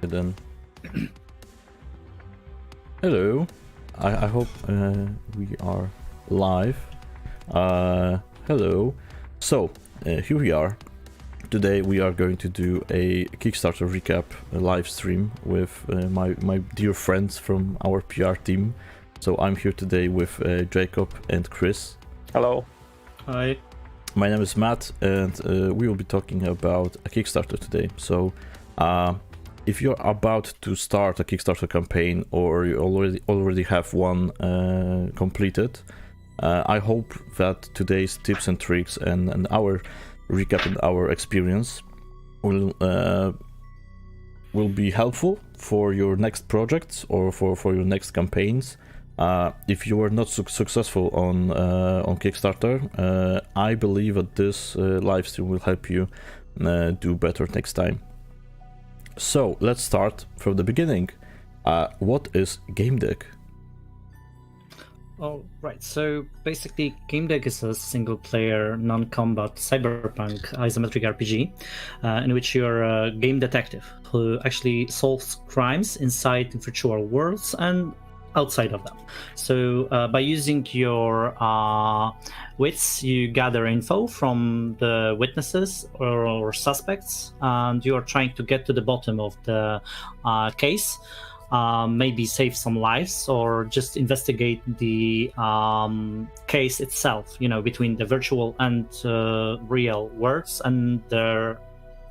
Then hello. I hope we are live. Hello. So here we are. Today we are going to do a Kickstarter recap, a live stream with my dear friends from our PR team. So I'm here today with Jacob and Chris. Hello. Hi. My name is Matt, and we will be talking about a Kickstarter today. So if you're about to start a Kickstarter campaign or you already have one completed, I hope that today's tips and tricks and our recap and our experience will be helpful for your next projects or for your next campaigns. If you are not successful on Kickstarter, I believe that this live stream will help you do better next time. So let's start from the beginning. What is Gamedec? Oh, right. So basically, Gamedec is a single-player, non-combat cyberpunk isometric RPG in which you're a game detective who actually solves crimes inside virtual worlds and outside of them. So by using your wits, you gather info from the witnesses or suspects, and you are trying to get to the bottom of the case. Maybe save some lives or just investigate the case itself, between the virtual and real worlds and their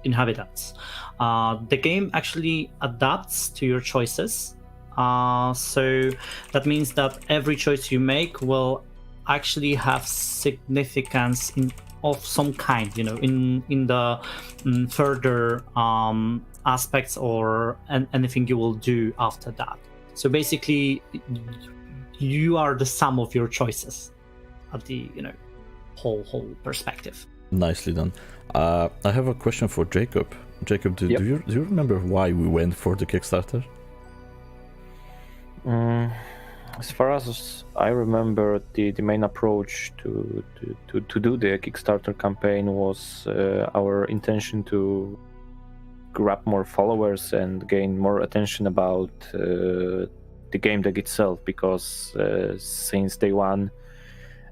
inhabitants. The game actually adapts to your choices. So that means that every choice you make will actually have significance of some kind, in the further aspects or anything you will do after that. So basically, you are the sum of your choices at the whole perspective. Nicely done. I have a question for Jacob. Jacob, do you remember why we went for the Kickstarter? As far as I remember, the main approach to do the Kickstarter campaign was our intention to grab more followers and gain more attention about the game deck itself, because since day one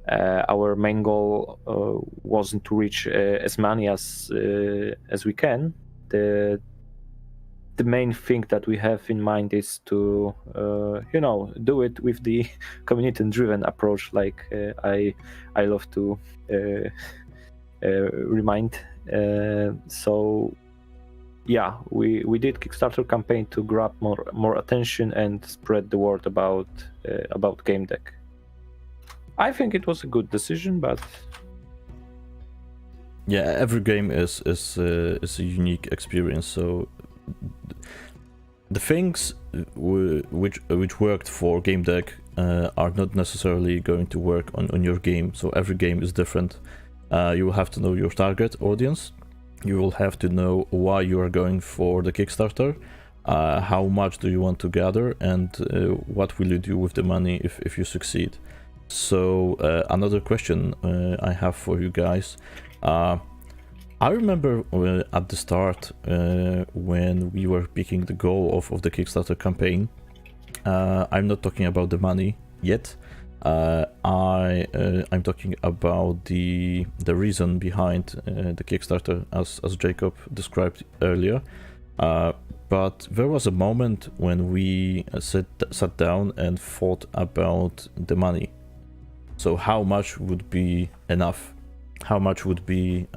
our main goal wasn't to reach as many as we can. The main thing that we have in mind is to do it with the community-driven approach, like I love to remind. So yeah, we did Kickstarter campaign to grab more attention and spread the word about Gamedec. I think it was a good decision, but yeah, every game is a unique experience. So the things which worked for Gamedec are not necessarily going to work on your game. So every game is different. You will have to know your target audience. You will have to know why you are going for the Kickstarter, how much do you want to gather, and what will you do with the money if you succeed. So another question I have for you guys. I remember at the start when we were picking the goal of the Kickstarter campaign. I'm not talking about the money yet. I'm talking about the reason behind the Kickstarter, as Jacob described earlier. But there was a moment when we sat down and thought about the money. So how much would be enough? How much would be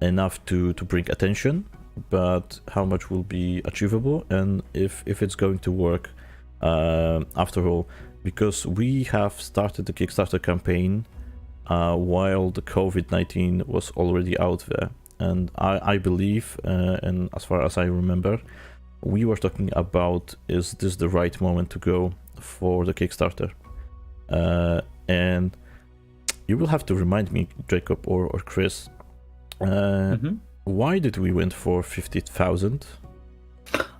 enough to bring attention, but how much will be achievable, and if it's going to work after all? Because we have started the Kickstarter campaign while the COVID-19 was already out there, and I believe, and as far as I remember, we were talking about, is this the right moment to go for the Kickstarter? And you will have to remind me, Jacob or Chris, why did we went for 50,000?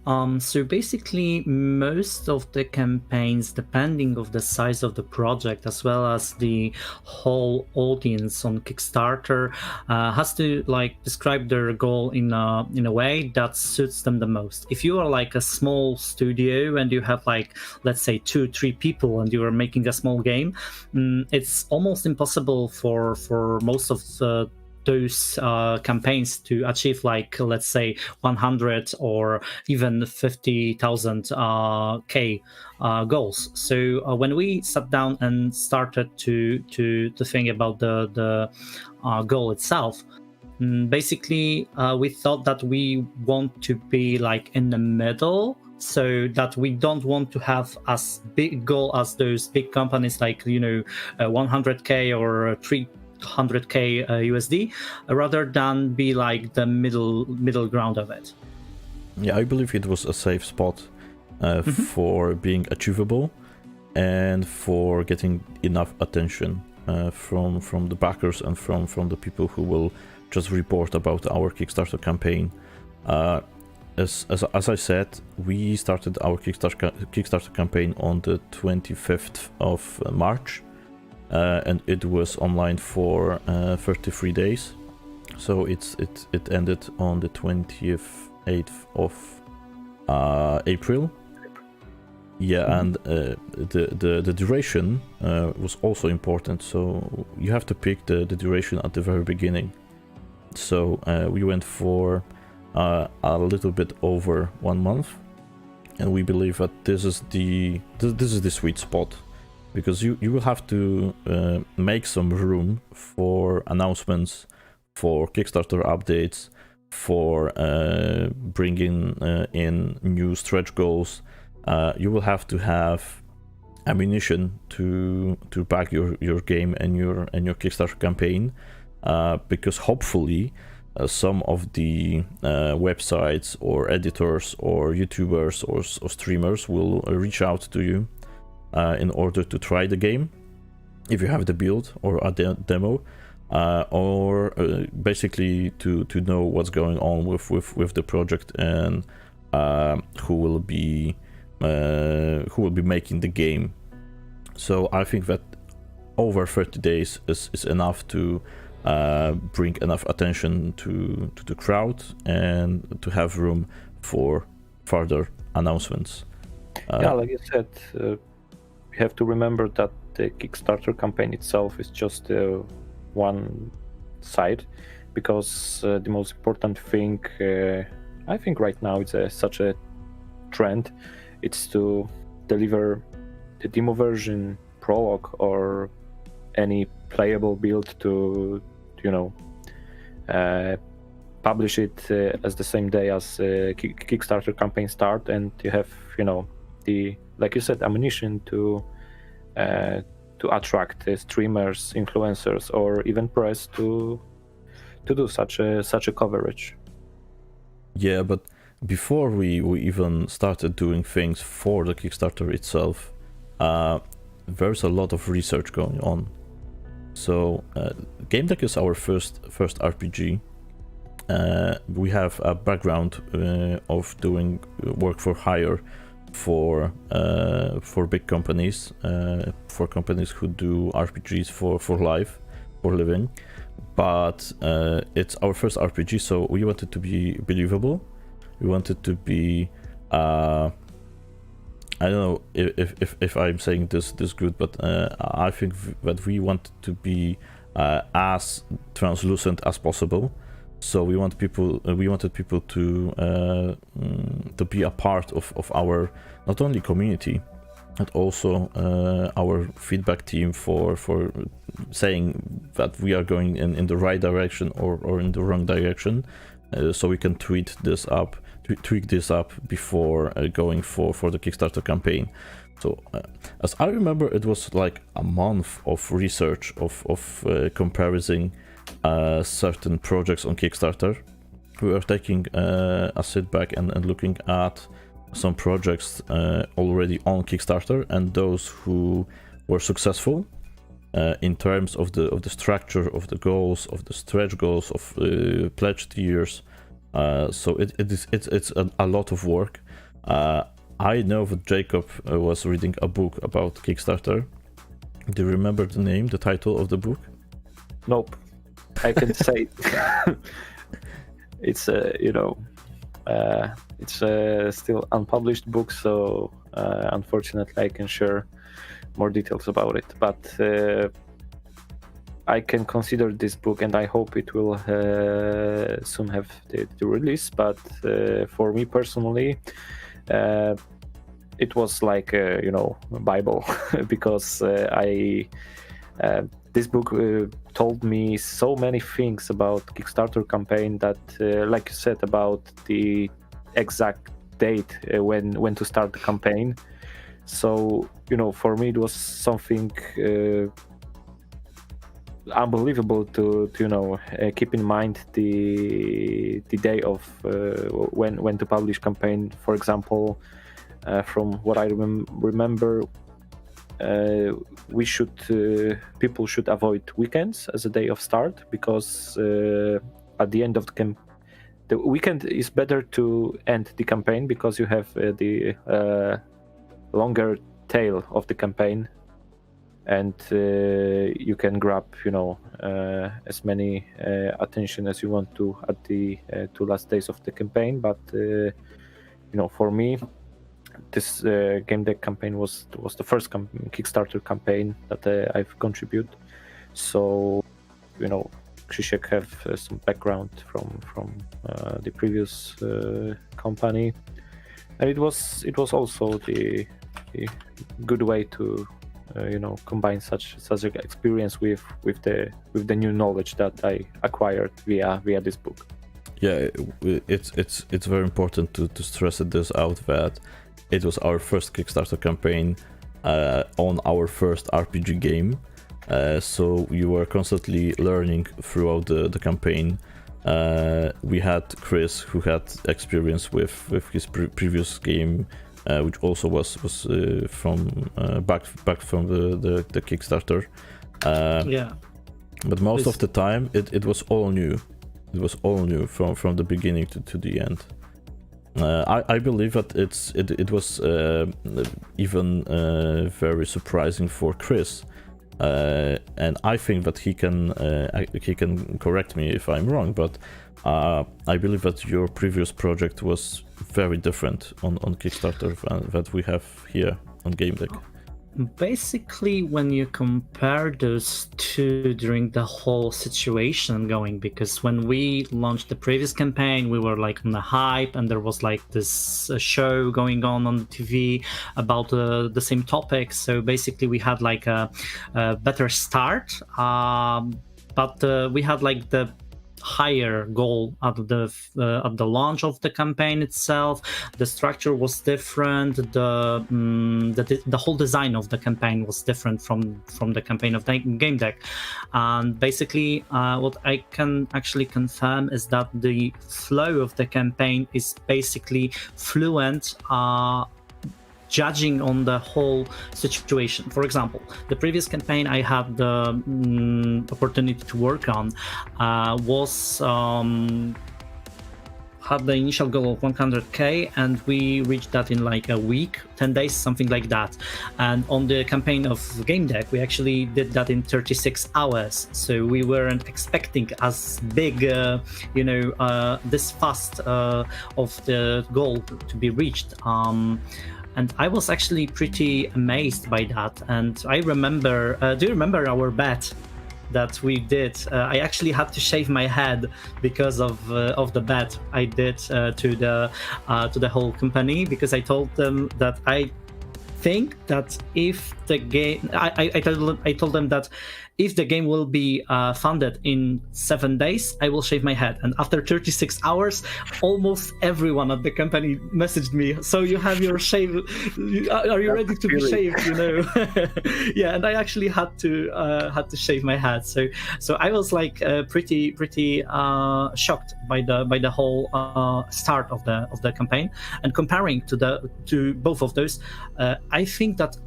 So basically, most of the campaigns, depending of the size of the project as well as the whole audience on Kickstarter, has to like describe their goal in a way that suits them the most. If you are like a small studio and you have like, let's say 2-3 people and you are making a small game, it's almost impossible for most of those campaigns to achieve like, let's say 100 or even 50,000 K goals. So when we sat down and started to think about the goal itself, basically we thought that we want to be like in the middle, so that we don't want to have as big goal as those big companies like 100K or 300K USD, rather than be like the middle ground of it. Yeah, I believe it was a safe spot for being achievable and for getting enough attention from the backers and from the people who will just report about our Kickstarter campaign. As I said, we started our Kickstarter campaign on the 25th of March, and it was online for 33 days. So it ended on the 28th of April. Yeah, and the duration was also important. So you have to pick the duration at the very beginning. So we went for a little bit over 1 month, and we believe that this is the sweet spot, because you will have to make some room for announcements, for Kickstarter updates, for bringing in new stretch goals. You will have to have ammunition to back your game and your Kickstarter campaign, because hopefully some of the websites or editors or YouTubers or streamers will reach out to you in order to try the game, if you have the build or a demo, or basically to know what's going on with the project and who will be making the game. So I think that over 30 days is enough to bring enough attention to the crowd and to have room for further announcements. Yeah, like you said, we have to remember that the Kickstarter campaign itself is just one side, because the most important thing, I think right now it's such a trend, it's to deliver the demo version, prologue, or any playable build to publish it as the same day as Kickstarter campaign start, and you have the, like you said, ammunition to attract streamers, influencers, or even press to do such a coverage. Yeah, but before we even started doing things for the Kickstarter itself, there's a lot of research going on. So Gamedec is our first RPG. We have a background of doing work for hire for big companies, for companies who do RPGs for life, for living. But it's our first RPG, so we wanted to be believable. We wanted to be I don't know if I'm saying this good, but I think that we want to be as translucent as possible. So we wanted people to be a part of our not only community, but also our feedback team for saying that we are going in the right direction or in the wrong direction, so we can tweak this up before going for the Kickstarter campaign. So as I remember, it was like a month of research of comparing certain projects on Kickstarter. We were taking a sit back and looking at some projects already on Kickstarter and those who were successful in terms of the structure of the goals, of the stretch goals, of pledge tiers, So it's a lot of work. I know that Jacob was reading a book about Kickstarter. Do you remember the name, the title of the book? Nope. I can say it's it's still unpublished book, so unfortunately I can share more details about it. But I can consider this book, and I hope it will soon have the release. But for me personally, it was like a Bible because this book told me so many things about Kickstarter campaign that, like you said, about the exact date when to start the campaign. So for me it was something unbelievable to keep in mind the day of when to publish campaign. For example, from what I remember, people should avoid weekends as a day of start, because at the end of the weekend is better to end the campaign, because you have the longer tail of the campaign, and you can grab as many attention as you want to at the 2 last days of the campaign. But for me, this Gamedec campaign was the first Kickstarter campaign that I've contributed. So Krzysiek have some background from the previous company, and it was also the good way to combine such an experience with the new knowledge that I acquired via this book. Yeah, it's very important to stress this out, that it was our first Kickstarter campaign on our first RPG game. So you were constantly learning throughout the campaign. We had Chris, who had experience with his previous game, which also was from back from the Kickstarter. Yeah. But most of the time, it was all new. It was all new from the beginning to the end. I believe that it was even very surprising for Chris, and I think that he can correct me if I'm wrong, but I believe that your previous project was very different on Kickstarter that we have here on Gamedec. Basically, when you compare those two during the whole situation going, because when we launched the previous campaign, we were like on the hype, and there was like this show going on the TV about the same topic. So basically, we had like a better start, but we had like the higher goal at the launch of the campaign itself. The structure was different. The whole design of the campaign was different from the campaign of the Gamedec. And basically, what I can actually confirm is that the flow of the campaign is basically fluent, judging on the whole situation. For example, the previous campaign I had the opportunity to work on had the initial goal of 100k, and we reached that in like a week, 10 days, something like that. And on the campaign of Gamedec, we actually did that in 36 hours. So we weren't expecting as big, this fast of the goal to be reached. And I was actually pretty amazed by that. And I remember, do you remember our bet that we did? I actually had to shave my head because of the bet I did to the whole company, because I told them that I think that if the game, I told them that if the game will be funded in 7 days, I will shave my head. And after 36 hours, almost everyone at the company messaged me, so you have your shave, are you ready to be shaved, Yeah, and I actually had to shave my head. So I was like pretty shocked by the whole start of the campaign. And comparing to both of those, I think that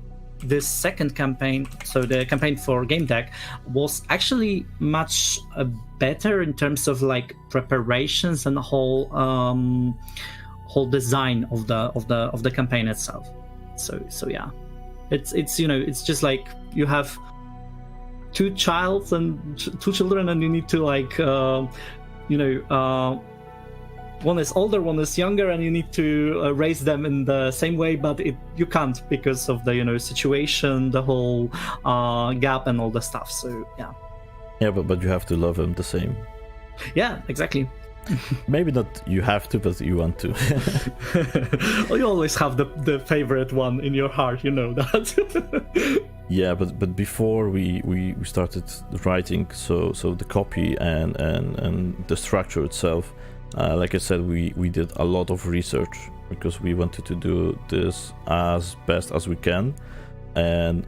this second campaign, so the campaign for Gamedec, was actually much better in terms of like preparations and the whole design of the campaign itself. So yeah, it's you know, it's just like you have two children, and you need to like one is older, one is younger, and you need to raise them in the same way, but you can't because of the situation, the whole gap and all the stuff. So yeah, but you have to love them the same. Yeah, exactly. Maybe not you have to, but you want to. Well, you always have the favorite one in your heart, you know that. Yeah, but before we started writing, so the copy and the structure itself, like I said, we did a lot of research because we wanted to do this as best as we can. And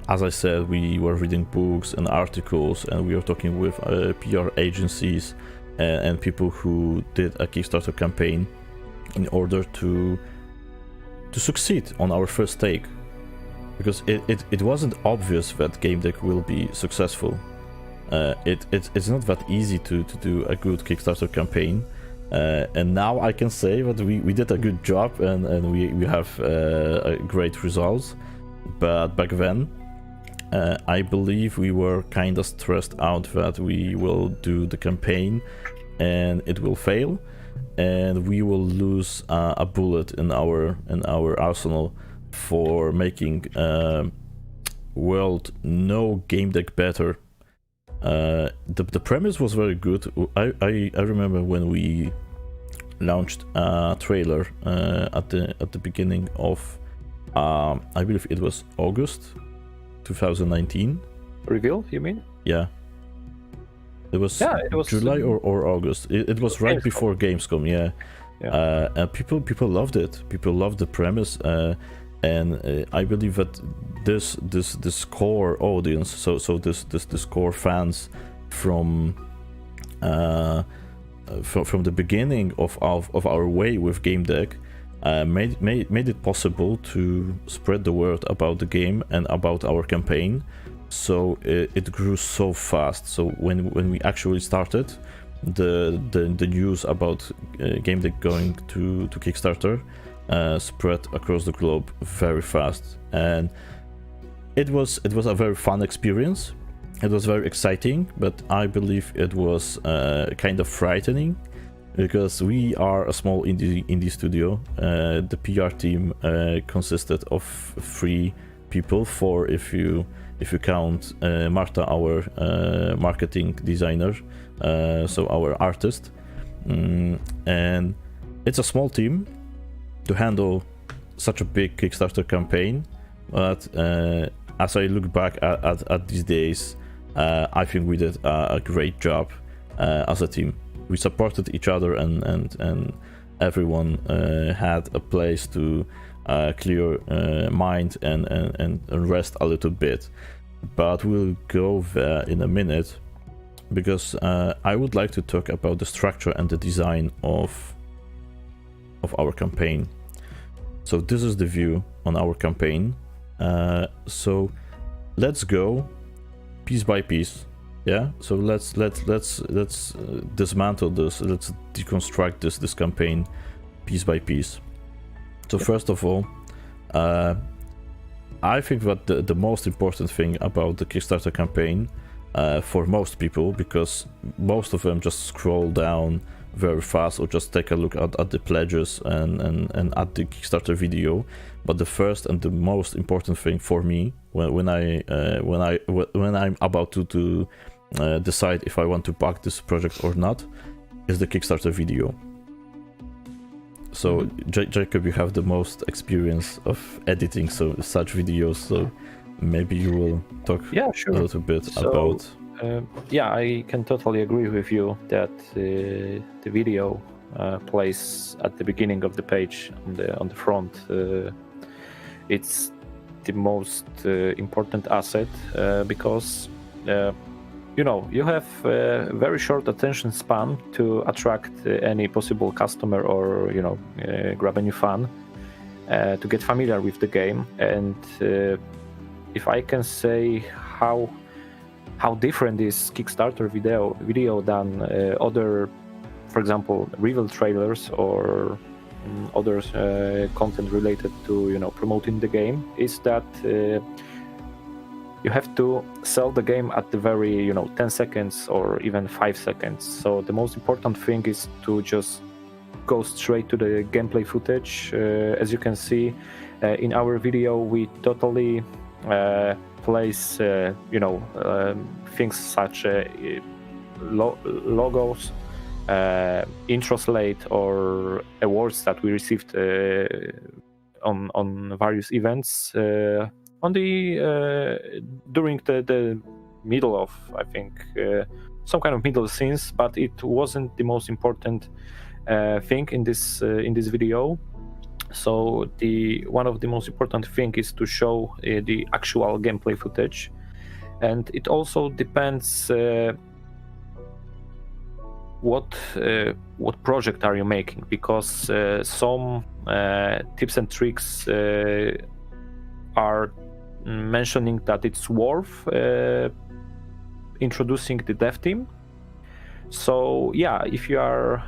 as I said, we were reading books and articles, and we were talking with PR agencies and people who did a Kickstarter campaign in order to succeed on our first take. Because it wasn't obvious that Gamedec will be successful. It's not that easy to do a good Kickstarter campaign. And now I can say that we did a good job and we have great results. But back then, I believe we were kind of stressed out that we will do the campaign and it will fail, and we will lose a bullet in our arsenal for making world no Gamedec better. The premise was very good. I remember when we launched a trailer at the beginning of I believe it was August 2019. Reveal, you mean? Yeah. It was July or August. It was right before Gamescom, yeah. And people loved it. People loved the premise, and I believe that this core audience, so this core fans from the beginning of our way with Gamedec, made it possible to spread the word about the game and about our campaign. So it grew so fast. So when we actually started, the news about Gamedec going to Kickstarter spread across the globe very fast, and it was a very fun experience. It was very exciting, but I believe it was kind of frightening because we are a small indie studio. The PR team consisted of 3 people, 4 if you count Marta, our marketing designer, so our artist, and it's a small team to handle such a big Kickstarter campaign. But as I look back at these days, I think we did a great job as a team. We supported each other, and everyone had a place to clear mind and rest a little bit. But we'll go there in a minute, because I would like to talk about the structure and the design of our campaign. So this is the view on our campaign. So let's go piece by piece. Yeah. So let's dismantle this. Let's deconstruct this campaign piece by piece. So first of all, I think that the most important thing about the Kickstarter campaign, for most people, because most of them just scroll down very fast or just take a look at the pledges and at the Kickstarter video, but the first and the most important thing for me when I'm about to decide if I want to back this project or not is the Kickstarter video. So Jacob, you have the most experience of editing such videos, so maybe you will talk a little bit about. I can totally agree with you that the video plays at the beginning of the page on the front. It's the most important asset because you have a very short attention span to attract any possible customer or grab a new fan to get familiar with the game, and if I can say how different is Kickstarter video than other, for example, reveal trailers or other content related to promoting the game, is that you have to sell the game at the very 10 seconds or even 5 seconds. So the most important thing is to just go straight to the gameplay footage. As you can see in our video, we totally place things such logos, intro slate, or awards that we received on various events on the during the middle of, I think, some kind of middle scenes, but it wasn't the most important thing in this video. So one of the most important thing is to show the actual gameplay footage, and it also depends what project are you making, because some tips and tricks are mentioning that it's worth introducing the dev team. So yeah, if you are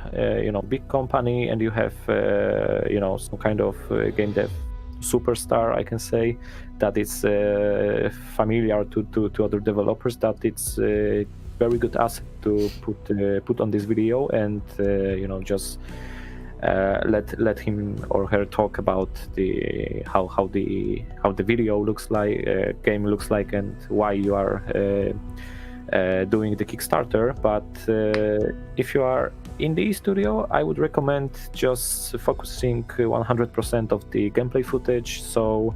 big company and you have some kind of game dev superstar, I can say that it's familiar to other developers, that it's a very good asset to put on this video, and just let him or her talk about how the video looks like, game looks like, and why you are doing the Kickstarter. But if you are in the studio, I would recommend just focusing 100% of the gameplay footage. So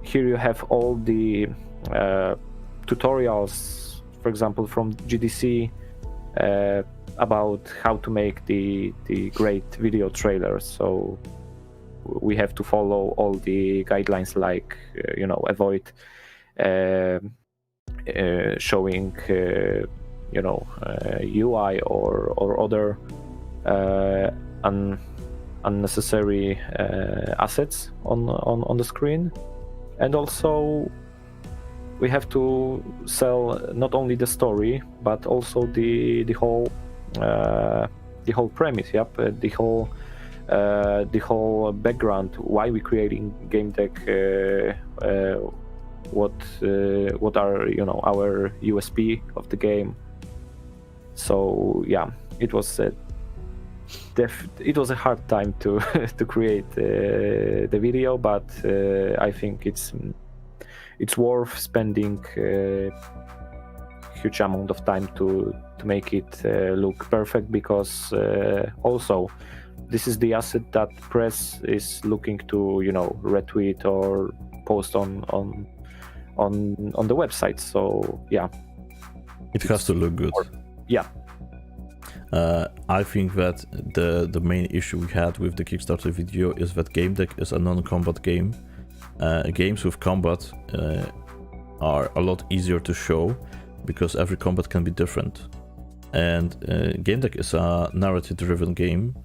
here you have all the tutorials, for example, from GDC, about how to make the great video trailer. So we have to follow all the guidelines, like avoid showing UI or other unnecessary assets on the screen. And also we have to sell not only the story, but also the whole premise, the whole background, why we creating Gamedec, what are our USP of the game. So yeah, it was a hard time to create the video, but I think it's worth spending a huge amount of time to make it look perfect, because also this is the asset that press is looking to retweet or post on the website. So yeah, it has to look good. Yeah. I think that the main issue we had with the Kickstarter video is that Gamedec is a non-combat game. Games with combat are a lot easier to show, because every combat can be different. And Gamedec is a narrative-driven game,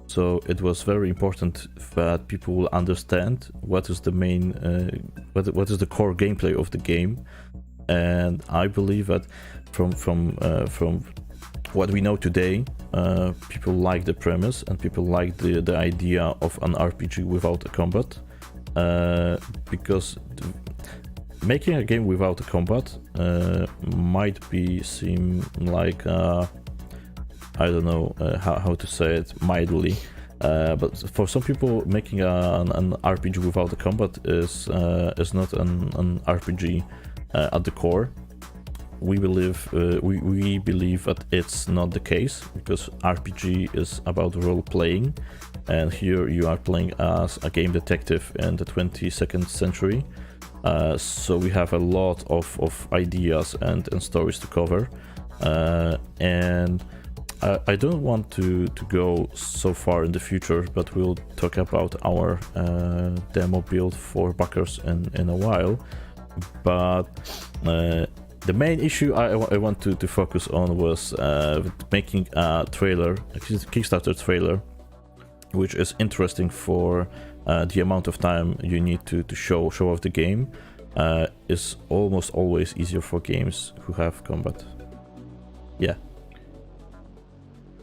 so it was very important that people will understand what is the main, what is the core gameplay of the game. And I believe that from what we know today, people like the premise and people like the idea of an RPG without a combat, because making a game without a combat might seem like I don't know how to say it mildly, but for some people, making an RPG without a combat is not an RPG at the core. We believe that it's not the case, because RPG is about role playing, and here you are playing as a game detective in the 22nd century. So we have a lot of ideas and stories to cover, and I don't want to go so far in the future, but we'll talk about our demo build for backers in a while. But the main issue I want to focus on was making a trailer, a Kickstarter trailer, which is interesting for the amount of time you need to show off the game is almost always easier for games who have combat. Yeah.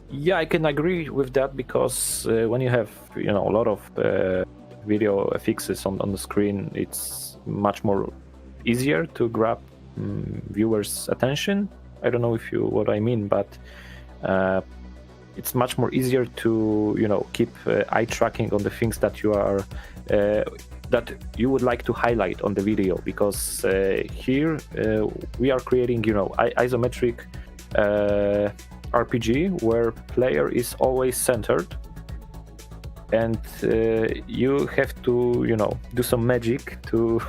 Yeah, I can agree with that, because when you have a lot of video fixes on the screen, it's much more easier to grab viewers' attention. I don't know if you what I mean, but it's much more easier to keep eye tracking on the things that you are that you would like to highlight on the video, because here we are creating isometric RPG where player is always centered, and you have to do some magic to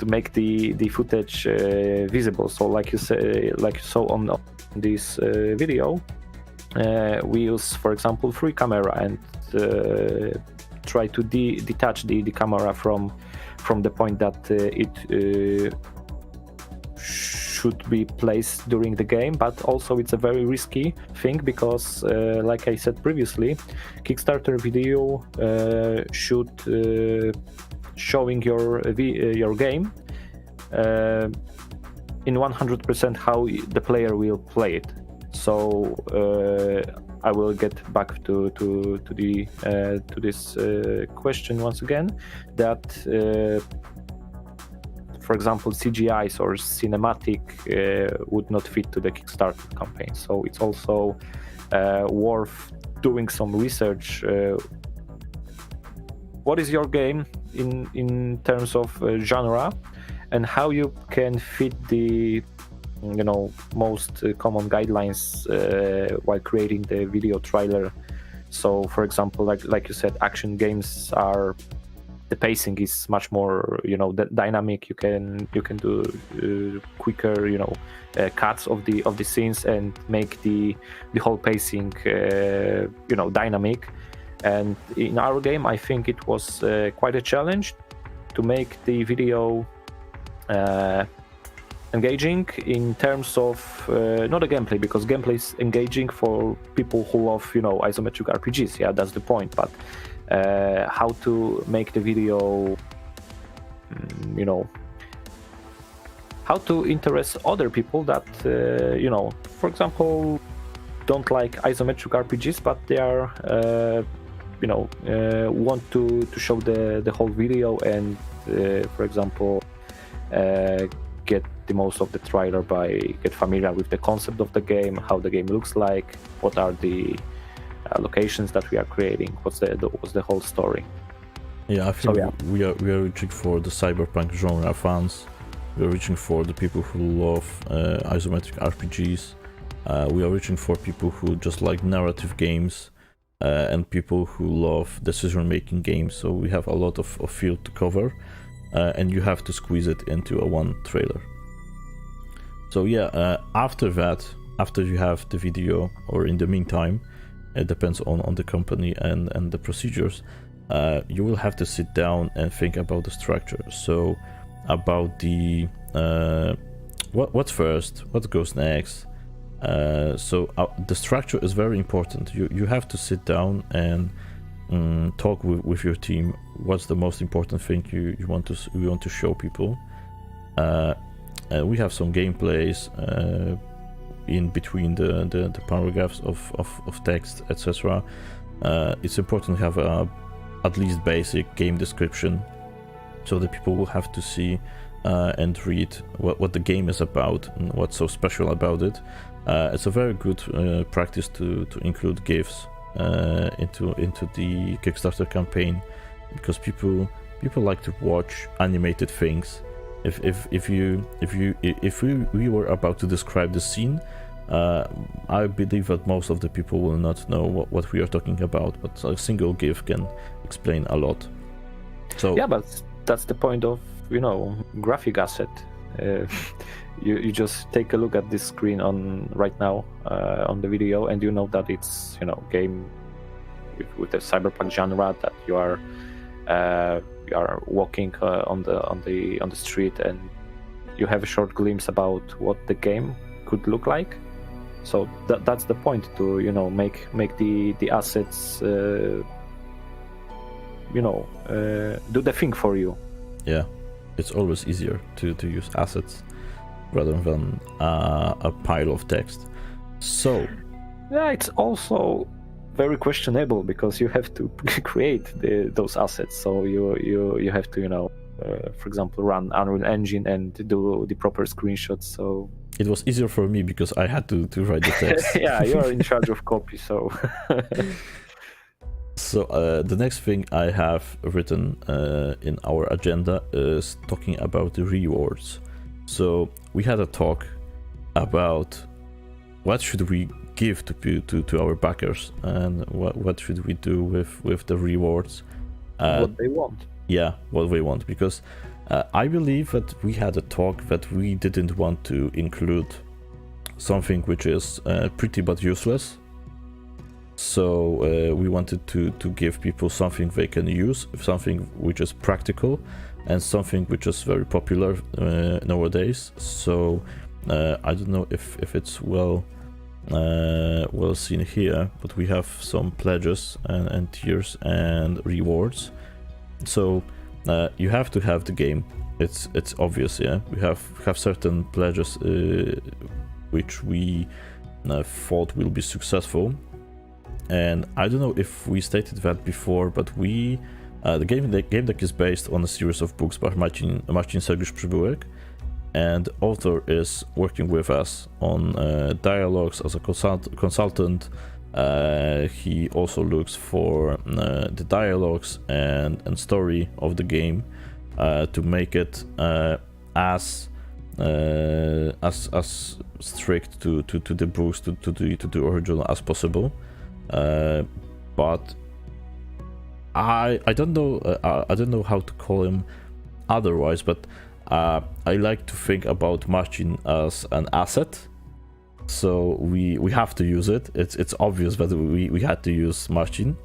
to make the footage visible. So like you saw on this video, we use, for example, free camera and try to detach the camera from the point that it should be placed during the game. But also it's a very risky thing, because like I said previously, Kickstarter video should showing your game in 100% how the player will play it. So I will get back to this question once again, that for example CGIs or cinematic would not fit to the Kickstarter campaign. So it's also worth doing some research. What is your game in terms of genre, and how you can fit the most common guidelines while creating the video trailer. So for example, like you said, action games are, the pacing is much more dynamic. You can do quicker cuts of the scenes and make the whole pacing dynamic. And in our game, I think it was quite a challenge to make the video engaging in terms of not a gameplay, because gameplay is engaging for people who love isometric RPGs. Yeah, that's the point. But how to make the video, how to interest other people that for example, don't like isometric RPGs, but they are want to show the whole video and for example get the most of the trailer by get familiar with the concept of the game, how the game looks like, what are the locations that we are creating, what's the whole story. Yeah, I think we are reaching for the cyberpunk genre fans. We are reaching for the people who love isometric RPGs. We are reaching for people who just like narrative games and people who love decision-making games. So we have a lot of field to cover, and you have to squeeze it into a one trailer. So yeah, after that, after you have the video, or in the meantime, it depends on the company and the procedures, you will have to sit down and think about the structure. So about the what's first, what goes next. So the structure is very important. You have to sit down and talk with your team. What's the most important thing you want to show people? We have some gameplays in between the paragraphs of text, etc. It's important to have at least basic game description, so that people will have to see and read what the game is about and what's so special about it. It's a very good practice to include GIFs into the Kickstarter campaign, because people like to watch animated things. If we were about to describe the scene, I believe that most of the people will not know what we are talking about, but a single GIF can explain a lot. So yeah, but that's the point of graphic asset. You just take a look at this screen on right now on the video, and you know that it's game with the cyberpunk genre, that you are walking on the street, and you have a short glimpse about what the game could look like. So that's the point, to make the assets do the thing for you. Yeah, it's always easier to use assets rather than a pile of text. So Yeah, it's also very questionable because you have to create those assets. So you have to, for example, run Unreal Engine and do the proper screenshots. So it was easier for me because I had to write the text. yeah, you are in charge of copy. So So the next thing I have written in our agenda is talking about the rewards. So we had a talk about what should we give to our backers and what should we do with the rewards. What they want. Yeah, what we want, because I believe that we had a talk that we didn't want to include something which is pretty but useless. So we wanted to give people something they can use, something which is practical, and something which is very popular nowadays. So I don't know if it's well seen here, but we have some pledges and tiers and rewards. So you have to have the game. It's obvious, yeah. We have certain pledges which we thought will be successful. And I don't know if we stated that before, but the Gamedec is based on a series of books by Marcin Sergiusz-Przybyłek, and the author is working with us on dialogues as a consultant. He also looks for the dialogues and story of the game to make it as strict to the books, to the original as possible. But I don't know how to call him otherwise, but I like to think about Marcin as an asset, so we have to use it. It's obvious that we had to use Marcin.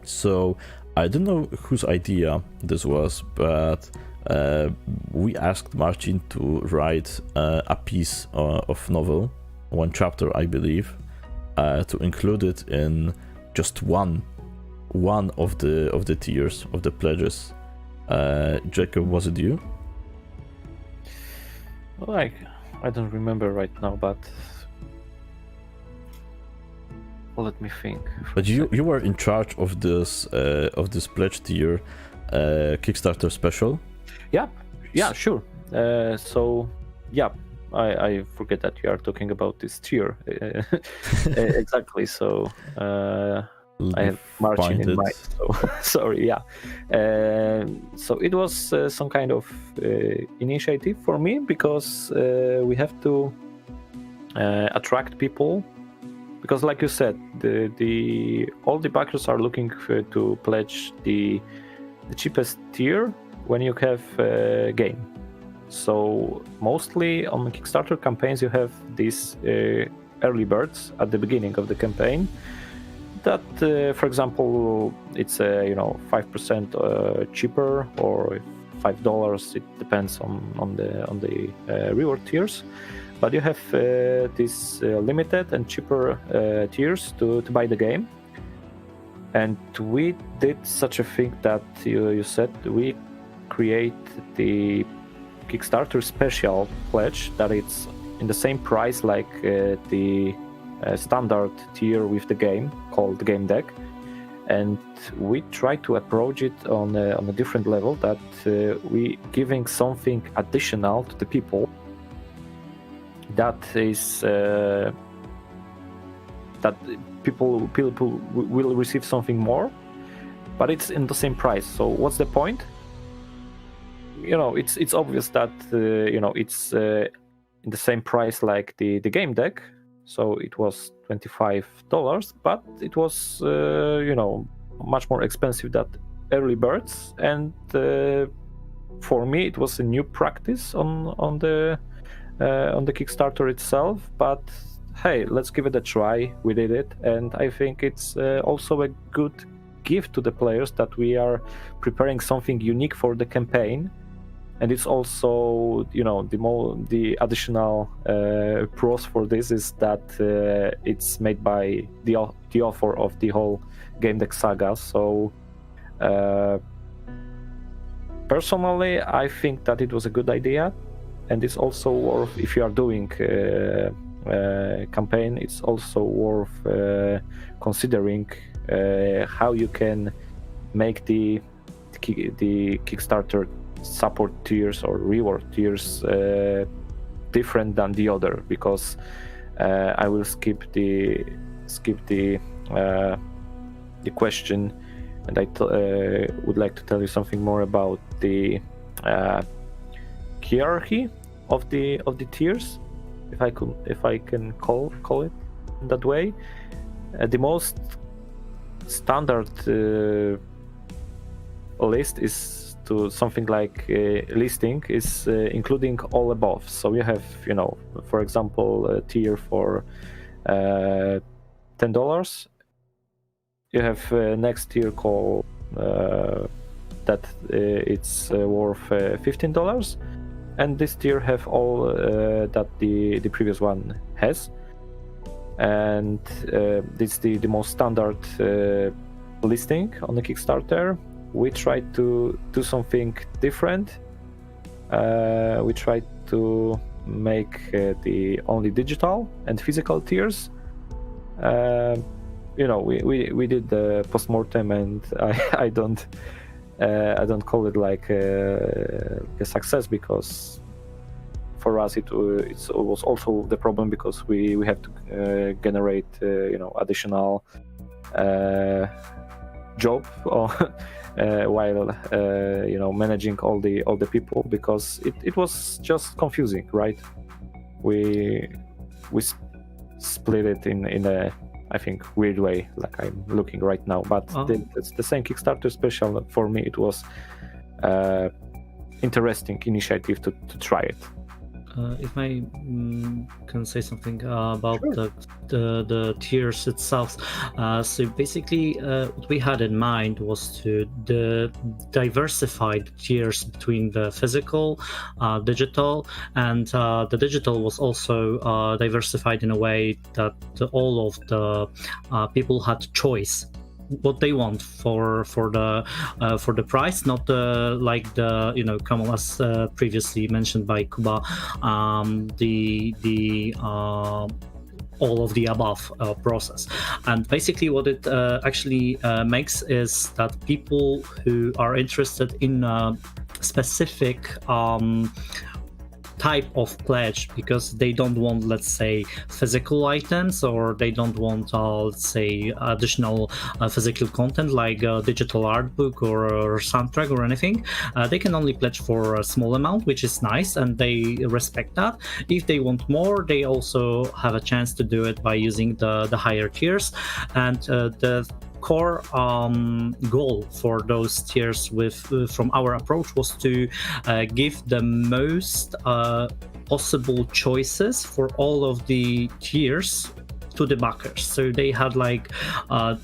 So I don't know whose idea this was, but we asked Marcin to write a piece of novel, one chapter, I believe, to include it in just one of the tiers of the pledges. Jacob, was it you? Like, I don't remember right now, but let me think. But you were in charge of this pledge tier Kickstarter special. Yeah, sure. So yeah, I forget that you are talking about this tier. Exactly. So I have Marcin in mind. So sorry. Yeah. So it was some kind of initiative for me, because we have to attract people. Because, like you said, all the backers are looking to pledge the cheapest tier when you have a game. So mostly on Kickstarter campaigns, you have these early birds at the beginning of the campaign. That, for example, it's 5% cheaper, or $5. It depends on the reward tiers. But you have these limited and cheaper tiers to buy the game. And we did such a thing that you said we create the Kickstarter special pledge, that it's in the same price like the standard tier with the game called Gamedec. And we try to approach it on a different level, that we giving something additional to the people that is that people will receive something more, but it's in the same price. So what's the point? It's obvious that it's in the same price like the Gamedec. So it was $25, but it was much more expensive than early birds. And for me, it was a new practice on the Kickstarter itself. But hey, let's give it a try. We did it, and I think it's also a good gift to the players that we are preparing something unique for the campaign. And it's also, the additional pros for this is that it's made by the author of the whole Gamedec saga. So Personally, I think that it was a good idea, and it's also worth, if you are doing campaign, it's also worth considering how you can make the Kickstarter support tiers or reward tiers different than the other, because I will skip the question, and I would like to tell you something more about the hierarchy of the tiers, if I can call it that way. The most standard list is to something like listing is including all above. So you have, for example, a tier for $10. You have next tier called that it's worth $15, and this tier have all that the previous one has. And this is the most standard listing on the Kickstarter. We tried to do something different. We tried to make the only digital and physical tiers. We did the postmortem, and I don't call it like a success, because for us it was also the problem, because we have to generate additional job while managing all the people, because it was just confusing, right? We split it in a, I think, weird way, like I'm looking right now, but it's the same Kickstarter special. For me, it was interesting initiative to try it. If I can say something about Sure. the tiers itself. So basically, what we had in mind was to diversify the tiers between the physical, digital, and the digital was also diversified in a way that all of the people had choice what they want for the price, not like the common, as previously mentioned by Kuba, the all of the above process. And basically what it actually makes is that people who are interested in a specific type of pledge, because they don't want, let's say, physical items, or they don't want let's say additional physical content like a digital art book or soundtrack or anything, they can only pledge for a small amount, which is nice, and they respect that. If they want more, they also have a chance to do it by using the higher tiers. And the core goal for those tiers from our approach was to give the most possible choices for all of the tiers to the backers. So they had like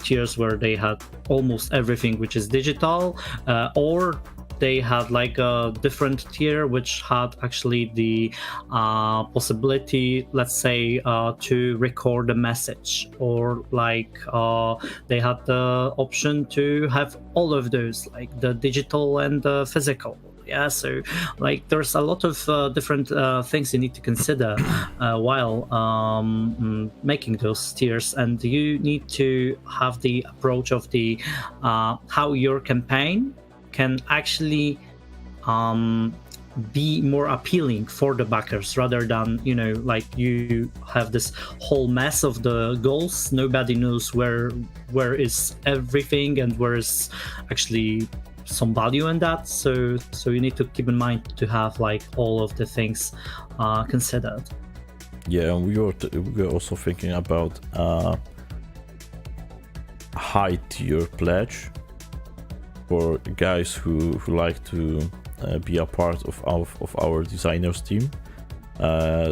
tiers where they had almost everything which is digital, or they had like a different tier which had actually the possibility, let's say, to record a message, or like they had the option to have all of those, like the digital and the physical. Yeah, so like there's a lot of different things you need to consider while making those tiers, and you need to have the approach of the how your campaign can actually be more appealing for the backers, rather than like you have this whole mess of the goals. Nobody knows where is everything and where is actually some value in that. So you need to keep in mind to have like all of the things considered. Yeah, and we were also thinking about high tier pledge for guys who like to be a part of our designers team.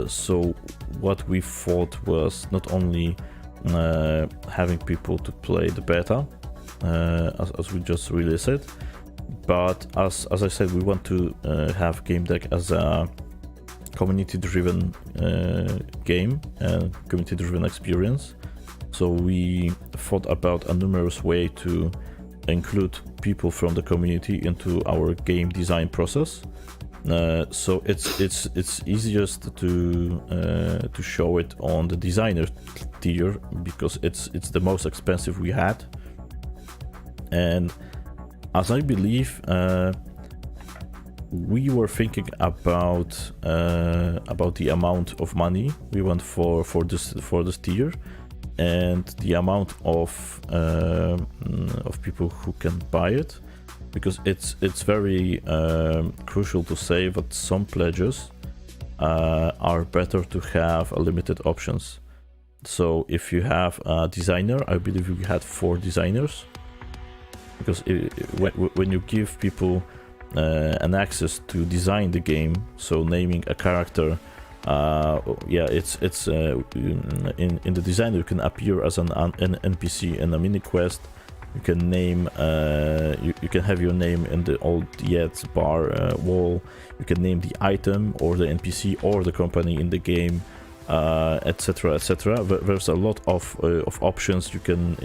So what we thought was not only having people to play the beta, as we just released it, but as I said, we want to have Gamedec as a community-driven game and community-driven experience. So we thought about a numerous way to include people from the community into our game design process. So it's easiest to show it on the designer tier because it's the most expensive we had. And as I believe, we were thinking about the amount of money we want for this tier, and the amount of people who can buy it, because it's very crucial to say that some pledges are better to have a limited options. So if you have a designer, I believe we had 4 designers, because when you give people an access to design the game, so naming a character, it's in the design you can appear as an NPC in a mini quest. You can name you can have your name in the old Yet bar wall. You can name the item or the NPC or the company in the game, etc. etc. There's a lot of options. You can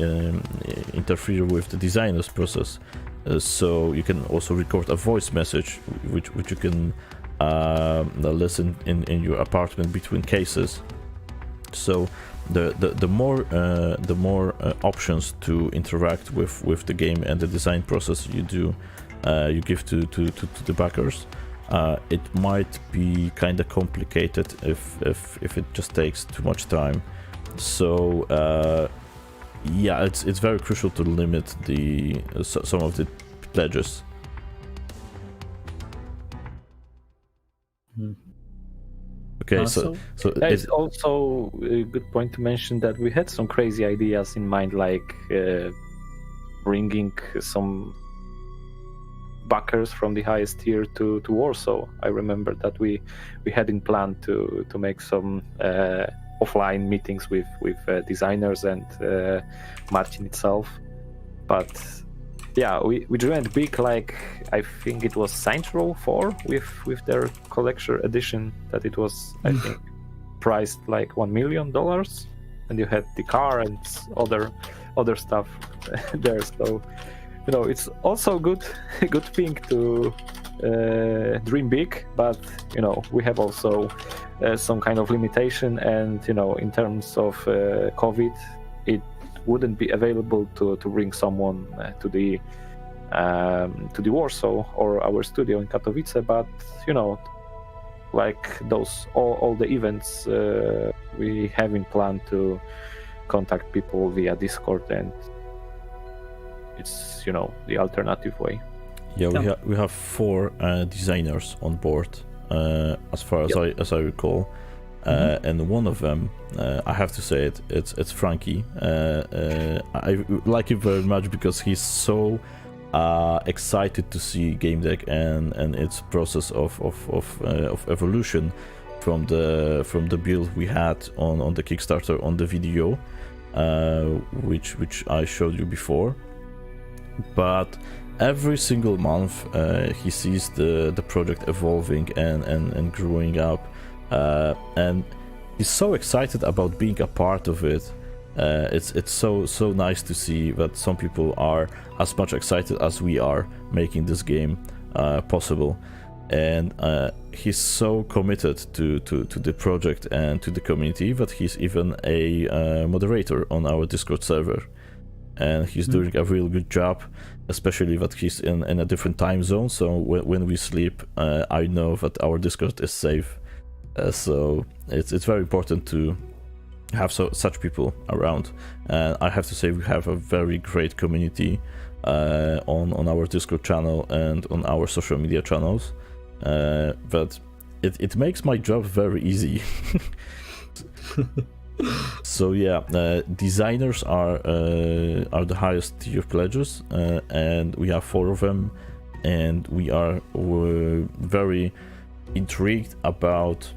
interfere with the designer's process. So you can also record a voice message, which you can listen in your apartment between cases. So the more options to interact with the game and the design process you give to the backers, it might be kind of complicated if it just takes too much time. So it's very crucial to limit some of the pledges. Okay, so it's also a good point to mention that we had some crazy ideas in mind, like bringing some backers from the highest tier to Warsaw. I remember that we had in plan to make some offline meetings with designers and Martin itself, but we dreamed big. Like, I think it was Saints Row 4 with their collector edition, that it was I think priced like $1 million, and you had the car and other stuff there. So it's also a good thing to dream big, but we have also some kind of limitation, and in terms of COVID, it wouldn't be available to bring someone to the Warsaw or our studio in Katowice, but like those all the events, we have in plan to contact people via Discord, and it's the alternative way. We have 4 designers on board, as far as I recall. And one of them, I have to say it's Frankie. I like him very much because he's so excited to see Gamedec and its process of evolution from the build we had on the Kickstarter, on the video, which I showed you before. But every single month he sees the project evolving and growing up. And he's so excited about being a part of it. It's so nice to see that some people are as much excited as we are making this game possible, and he's so committed to the project and to the community that he's even a moderator on our Discord server, and he's doing a real good job, especially that he's in a different time zone. So when we sleep, I know that our Discord is safe. So it's very important to have such people around, and I have to say we have a very great community on our Discord channel and on our social media channels, but it makes my job very easy. So designers are the highest tier pledges, and we have 4 of them, and we're very intrigued about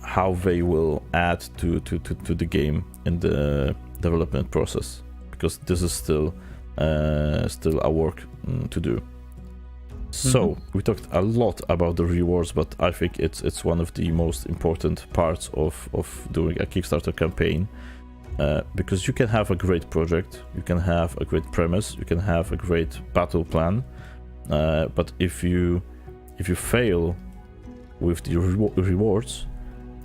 how they will add to the game in the development process, because this is still a work to do. So we talked a lot about the rewards, but I think it's one of the most important parts of doing a Kickstarter campaign. because you can have a great project, you can have a great premise, you can have a great battle plan, but if you fail with the rewards,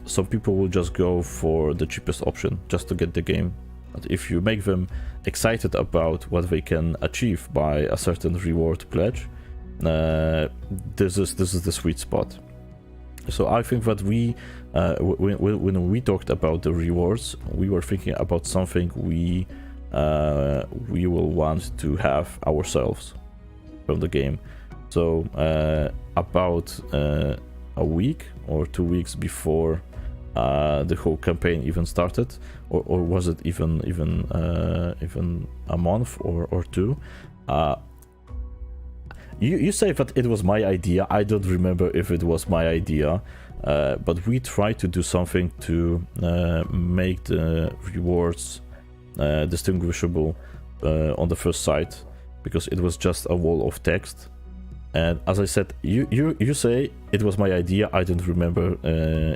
some people will just go for the cheapest option just to get the game. But if you make them excited about what they can achieve by a certain reward pledge, this is the sweet spot. So I think that when we talked about the rewards, we were thinking about something we will want to have ourselves from the game. So about a week or 2 weeks before the whole campaign even started, or was it even a month or two? You say that it was my idea. I don't remember if it was my idea, but we tried to do something to make the rewards distinguishable on the first sight, because it was just a wall of text. And as I said, you say it was my idea. I don't remember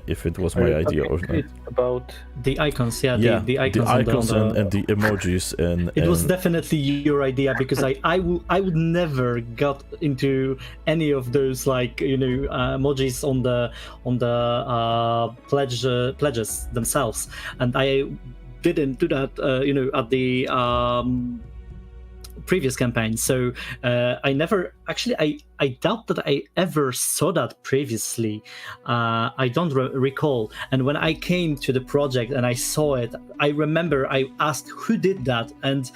if it was my idea or not. About the icons, the icons, and the emojis, and it was definitely your idea, because I would never got into any of those, like, emojis on the pledges themselves, and I didn't do that at the previous campaign. So I never actually, I doubt that I ever saw that previously. I don't recall. And when I came to the project and I saw it, I remember I asked who did that, and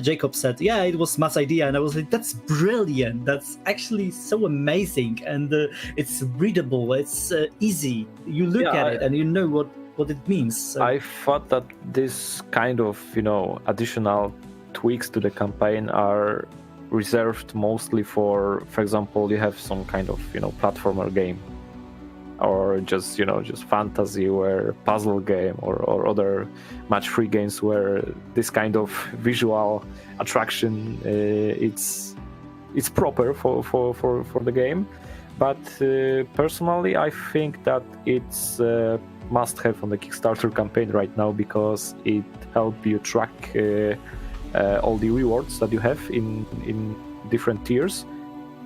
Jacob said, yeah, it was Matt's idea. And I was like, that's brilliant, that's actually so amazing, and it's readable, it's easy, you look at it and you know what it means. So I thought that this kind of additional tweaks to the campaign are reserved mostly for example, you have some kind of platformer game, or just fantasy or puzzle game, or other match-free games where this kind of visual attraction it's proper for the game. But personally, I think that it's must-have on the Kickstarter campaign right now, because it helps you track all the rewards that you have in different tiers,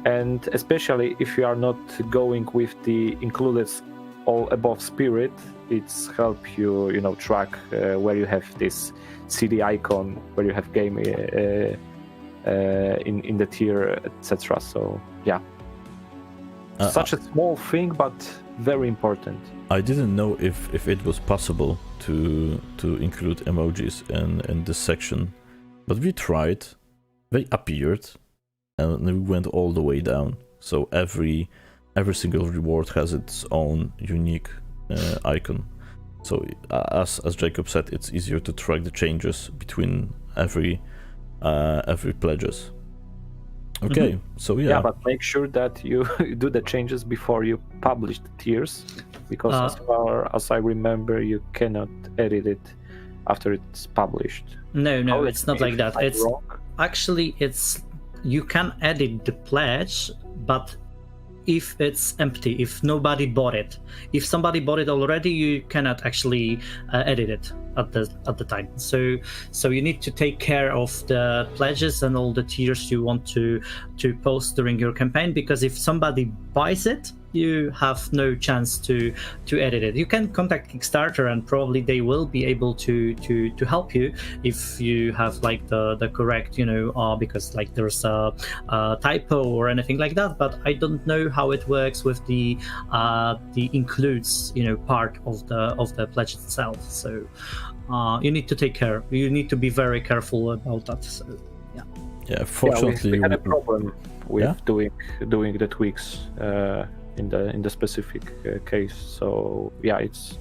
and especially if you are not going with the included all above spirit, it's help you track where you have this CD icon, where you have game in the tier, etc. So yeah, such a small thing, but very important. I didn't know if it was possible to include emojis in this section. But we tried, they appeared, and we went all the way down. So every single reward has its own unique icon. So as Jacob said, it's easier to track the changes between every pledges. Okay, so yeah. Yeah, but make sure that you do the changes before you publish the tiers, because as far as I remember, you cannot edit it after it's published. No, it's not like that. It's actually, you can edit the pledge, but if it's empty, if nobody bought it, if somebody bought it already, you cannot actually edit it at the time. So you need to take care of the pledges and all the tiers you want to post during your campaign, because if somebody buys it, you have no chance to edit it. You can contact Kickstarter and probably they will be able to help you if you have like the correct because like there's a typo or anything like that. But I don't know how it works with the includes part of the pledge itself. So you need to take care. You need to be very careful about that. So yeah. Fortunately, we had a problem with doing the tweaks in the specific case. So yeah, it's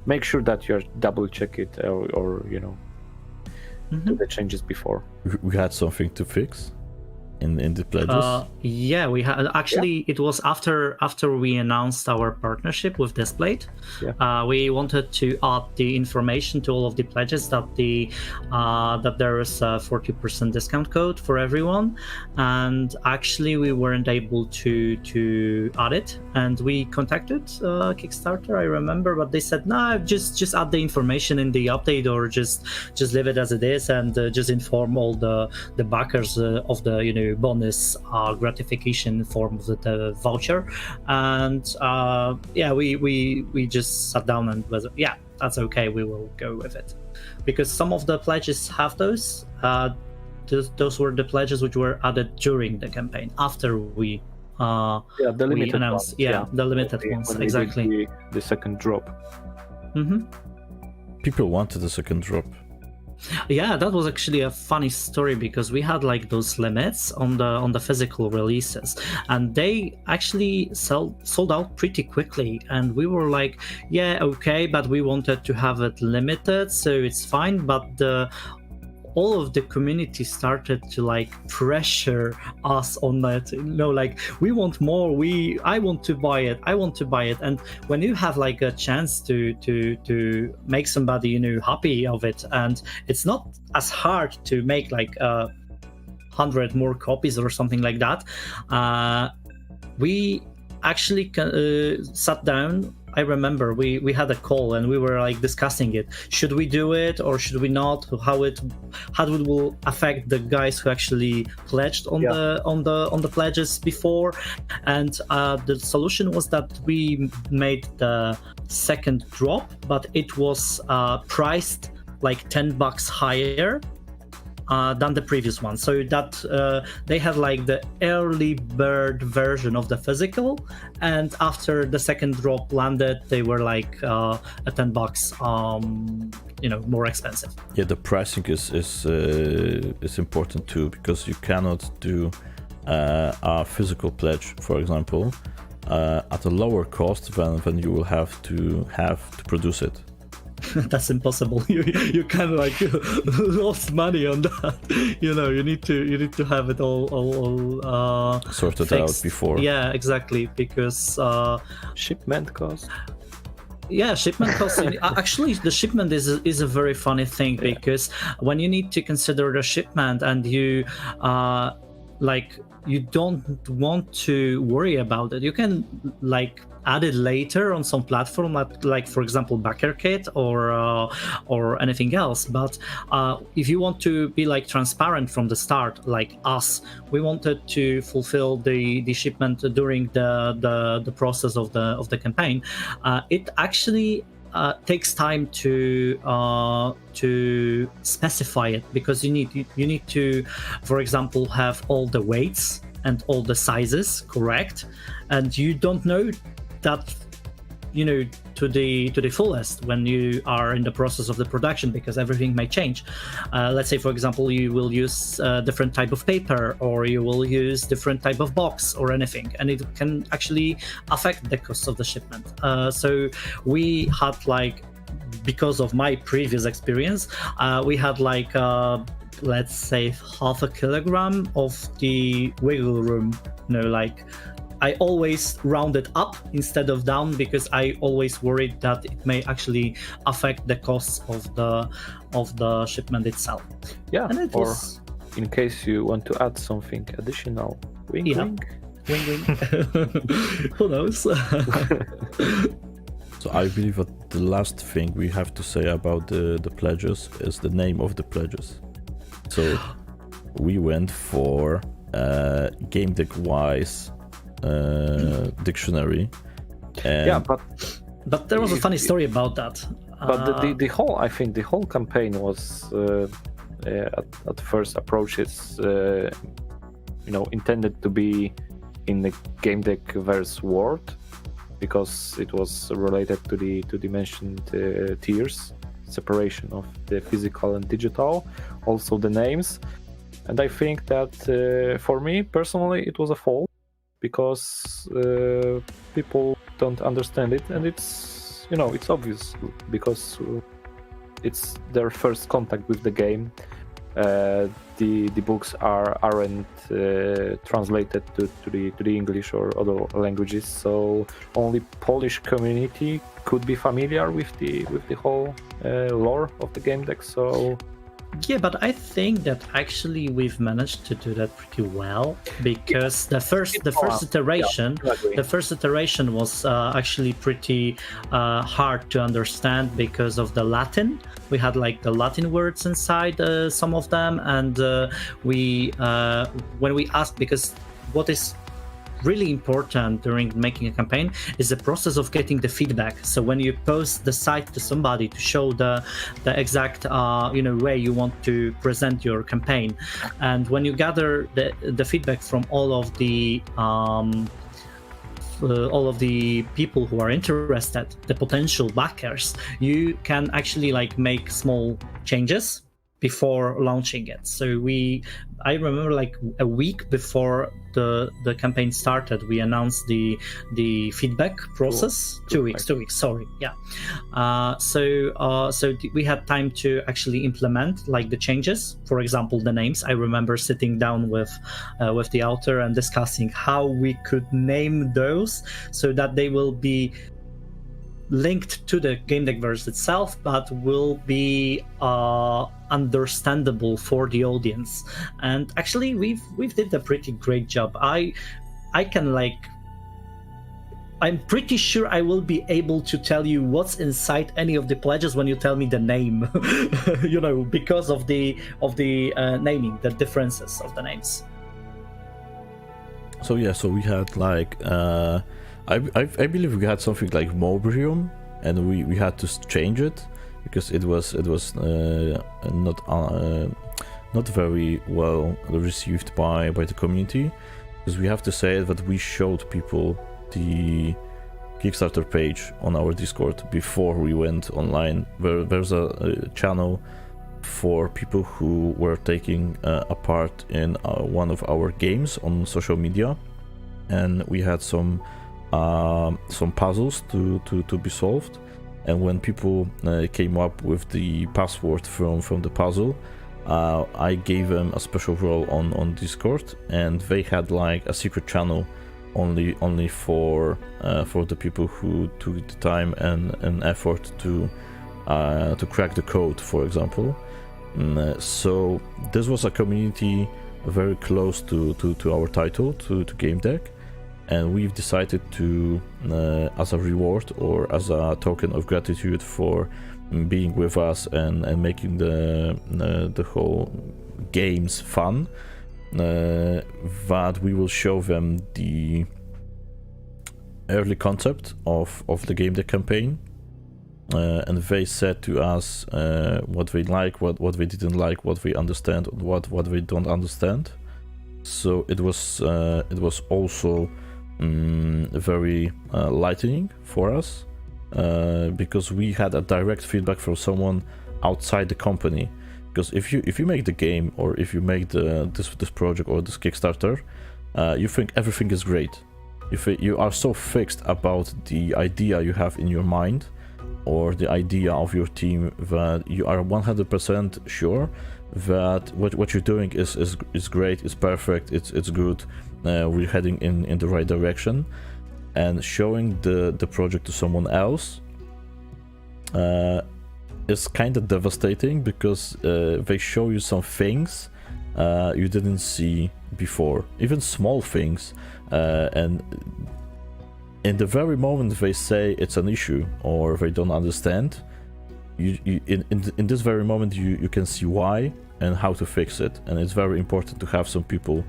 make sure that you double check it or do the changes before. We had something to fix. in the pledges? Yeah, we had actually. It was after we announced our partnership with Displate. Yeah. We wanted to add the information to all of the pledges that that there is a 40% discount code for everyone, and actually we weren't able to add it, and we contacted Kickstarter, I remember, but they said no, just add the information in the update, or just leave it as it is, and just inform all the backers of the bonus gratification form of the voucher. And yeah, we just sat down and was, yeah, that's okay, we will go with it, because some of the pledges have those. Those were the pledges which were added during the campaign after we the limited announced ones, the limited when ones, we did exactly. the second drop. People wanted a second drop. Yeah, that was actually a funny story, because we had like those limits on the physical releases, and they actually sold out pretty quickly, and we were like, yeah, okay, but we wanted to have it limited, so it's fine. But all of the community started to like pressure us on that, like, we want more, I want to buy it. And when you have like a chance to make somebody happy of it, and it's not as hard to make like 100 more copies or something like that, we actually sat down. I remember we had a call and we were like discussing it. Should we do it or should we not? How it will affect the guys who actually pledged on the pledges before? And the solution was that we made the second drop, but it was priced like $10 higher than the previous one, so that they had like the early bird version of the physical, and after the second drop landed, they were like at $10 more expensive. Yeah, the pricing is important too, because you cannot do a physical pledge, for example, at a lower cost than you will have to produce it. That's impossible. You kind of like lost money on that. You need to have it all sorted fixed out before. Yeah, exactly, because shipment cost. Yeah, shipment costs. Actually, the shipment is a very funny thing, because when you need to consider the shipment and you you don't want to worry about it, you can like add it later on some platform, like for example BackerKit or anything else. But if you want to be like transparent from the start, like us, we wanted to fulfill the shipment during the process of the campaign. It actually takes time to specify it, because you need to, for example, have all the weights and all the sizes correct, and you don't know that to the fullest when you are in the process of the production, because everything may change. Let's say, for example, you will use a different type of paper, or you will use different type of box or anything, and it can actually affect the cost of the shipment. So we had like, because of my previous experience, we had like let's say 0.5 kilogram of the wiggle room. Like, I always round it up instead of down, because I always worried that it may actually affect the cost of the shipment itself. Yeah, and it was, in case you want to add something additional. Wink, wink. Wink, wink. Who knows? So I believe that the last thing we have to say about the pledges is the name of the pledges. So we went for Gamedec wise dictionary. And yeah, but there was a funny story about that. But the whole campaign was at first approaches intended to be in the Gamedec verse world, because it was related to the mentioned tiers, separation of the physical and digital, also the names. And I think that for me personally it was a fault, because people don't understand it, and it's it's obvious, because it's their first contact with the game. the books aren't translated to the English or other languages, so only Polish community could be familiar with the whole lore of the game deck. So Yeah, but I think that actually we've managed to do that pretty well, because the first iteration was actually pretty hard to understand because of the Latin. We had like the Latin words inside some of them, and when we asked, because what is really important during making a campaign is the process of getting the feedback. So when you post the site to somebody to show the exact way you want to present your campaign, and when you gather the feedback from all of the people who are interested, the potential backers, you can actually like make small changes before launching it. So I remember like a week before the campaign started, we announced the feedback process. Two weeks, sorry. Yeah. So we had time to actually implement like the changes. For example, the names. I remember sitting down with the author and discussing how we could name those so that they will be linked to the game deck verse itself, but will be understandable for the audience. And actually, we've did a pretty great job. I'm pretty sure I will be able to tell you what's inside any of the pledges when you tell me the name, because of the naming, the differences of the names. So yeah, so we had like I believe we had something like Mobrium, and we had to change it because it was not very well received by the community. Because we have to say that we showed people the Kickstarter page on our Discord before we went online. There's a channel for people who were taking a part in one of our games on social media, and we had some puzzles to be solved. And when people came up with the password from the puzzle, I gave them a special role on Discord, and they had like a secret channel only for the people who took the time and effort to crack the code, for example. So this was a community very close to our title, to Gamedec. And we've decided to, as a reward or as a token of gratitude for being with us and making the whole games fun, that we will show them the early concept of the game deck campaign. And they said to us what they like, what they didn't like, what they understand, and what they don't understand. So it was also very lightening for us, because we had a direct feedback from someone outside the company. Because if you make the game, or if you make this project or this Kickstarter, you think everything is great. If you are so fixed about the idea you have in your mind, or the idea of your team, that you are 100% sure that what you're doing is great, is perfect, it's good, we're heading in the right direction. And showing the project to someone else is kind of devastating, because they show you some things you didn't see before, even small things, and in the very moment they say it's an issue or they don't understand, in this very moment you can see why and how to fix it. And it's very important to have some people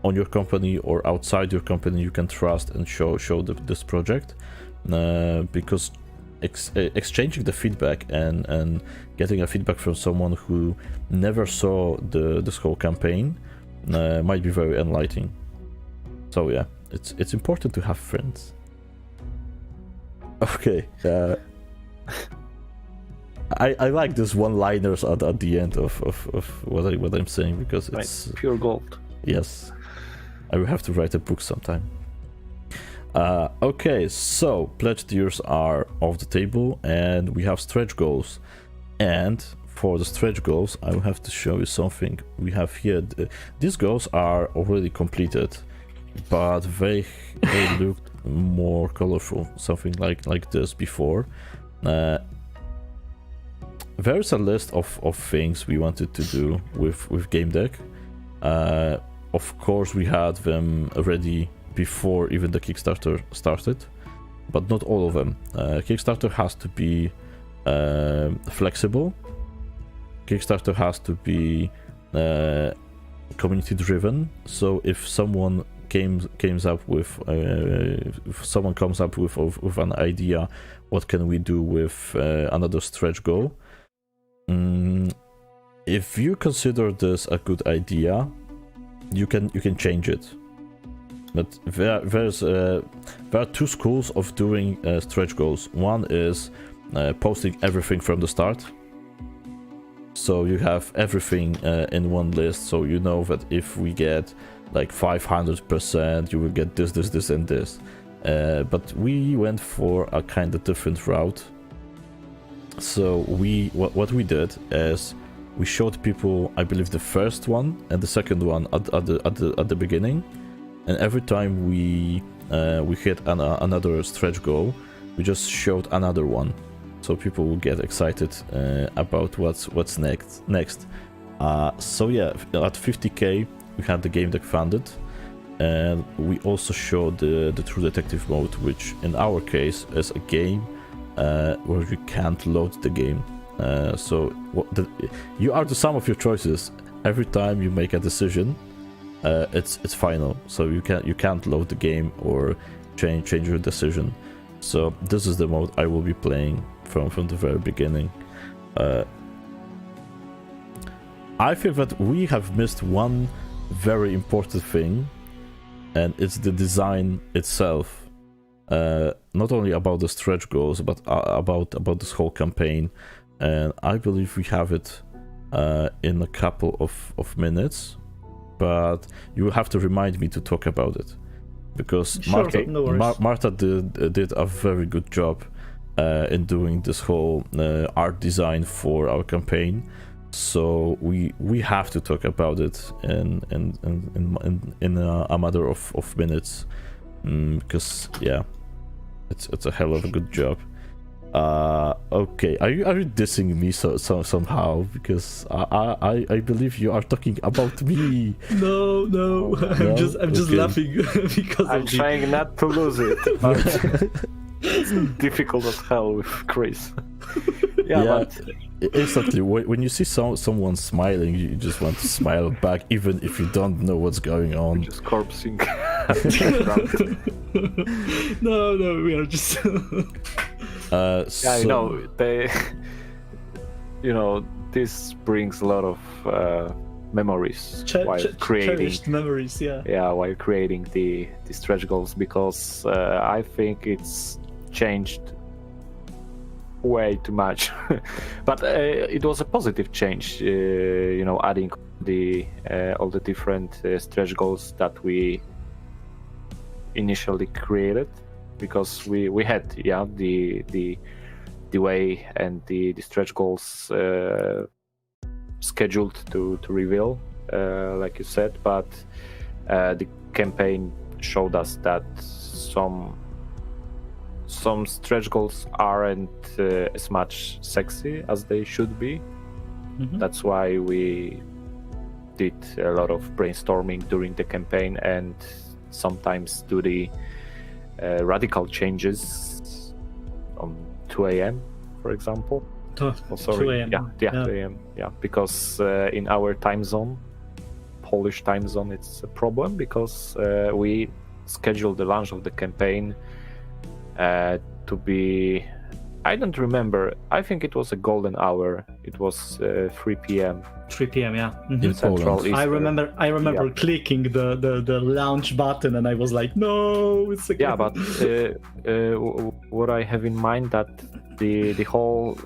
on your company or outside your company you can trust and show this project, because exchanging the feedback and getting a feedback from someone who never saw this whole campaign might be very enlightening. So yeah, it's important to have friends. Okay, I like this one-liners at the end of what I'm saying, because it's pure gold. Yes, I will have to write a book sometime. Okay, so pledge tiers are off the table, and we have stretch goals. And for the stretch goals, I will have to show you something we have here. These goals are already completed, but they looked more colorful, something like this before. There's a list of things we wanted to do with Gamedec. Of course, we had them ready before even the Kickstarter started, but not all of them. Kickstarter has to be flexible. Kickstarter has to be community driven. So if someone comes up with an idea, what can we do with another stretch goal? If you consider this a good idea, you can change it. But there are two schools of doing stretch goals. One is posting everything from the start, so you have everything in one list, so you know that if we get like 500%, you will get this and this. But we went for a kind of different route. So what we did is we showed people, I believe, the first one and the second one at the beginning, and every time we hit another stretch goal, we just showed another one, so people will get excited about what's next. So yeah, at 50k we had the Gamedec funded, and we also showed the True Detective mode, which in our case is a game where you can't load the game. So you are the sum of your choices. Every time you make a decision, it's final. So you can't load the game or change your decision. So this is the mode I will be playing from the very beginning. I feel that we have missed one very important thing, and it's the design itself. Not only about the stretch goals, but about this whole campaign. And I believe we have it in a couple of minutes, but you will have to remind me to talk about it, because Marta did a very good job in doing this whole art design for our campaign. So we have to talk about it in a matter of minutes, because yeah, it's a hell of a good job. Okay, are you dissing me somehow? Because I believe you are talking about me. No. I'm just laughing because I'm trying not to lose it, but it's difficult as hell with Chris. Yeah, but instantly when you see someone smiling, you just want to smile back, even if you don't know what's going on. Just corpsing. No, we are just. Yeah, this brings a lot of memories while creating. Cherished memories, yeah. Yeah, while creating the stretch goals, because I think it's changed way too much. But it was a positive change, adding all the different stretch goals that we initially created, because we had the way and the stretch goals scheduled to reveal, like you said, but the campaign showed us that some stretch goals aren't as much sexy as they should be. Mm-hmm. That's why we did a lot of brainstorming during the campaign, and sometimes do the radical changes on 2 a.m. for example. 2 a.m. Yeah, 2 a.m. Yeah, because in our time zone, Polish time zone, it's a problem, because we scheduled the launch of the campaign to be, I don't remember, I think it was a golden hour. It was 3 p.m. 3 p.m. Yeah. Mm-hmm. In Central Eastern. I remember clicking the launch button, and I was like, no, it's okay. Yeah, but what I have in mind, that the whole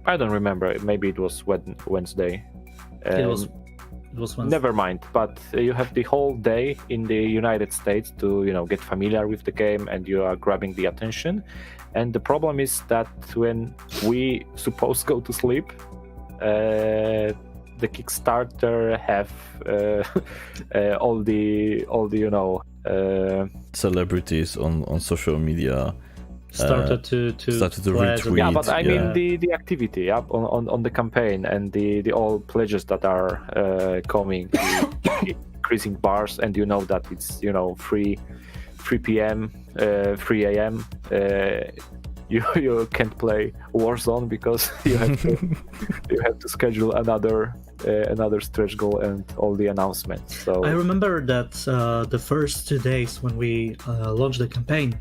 I don't remember, maybe it was Wednesday. It was Wednesday. Never mind, but you have the whole day in the United States to get familiar with the game, and you are grabbing the attention. And the problem is that when we supposed go to sleep, the Kickstarter have all the celebrities on social media started to pledge retweet. yeah, but I yeah. mean the activity, yeah, on the campaign and the all pledges that are coming, the increasing bars, and that it's 3 p.m. 3 a.m. You can't play Warzone because you have to schedule another stretch goal and all the announcements. So I remember that the first 2 days when we launched the campaign,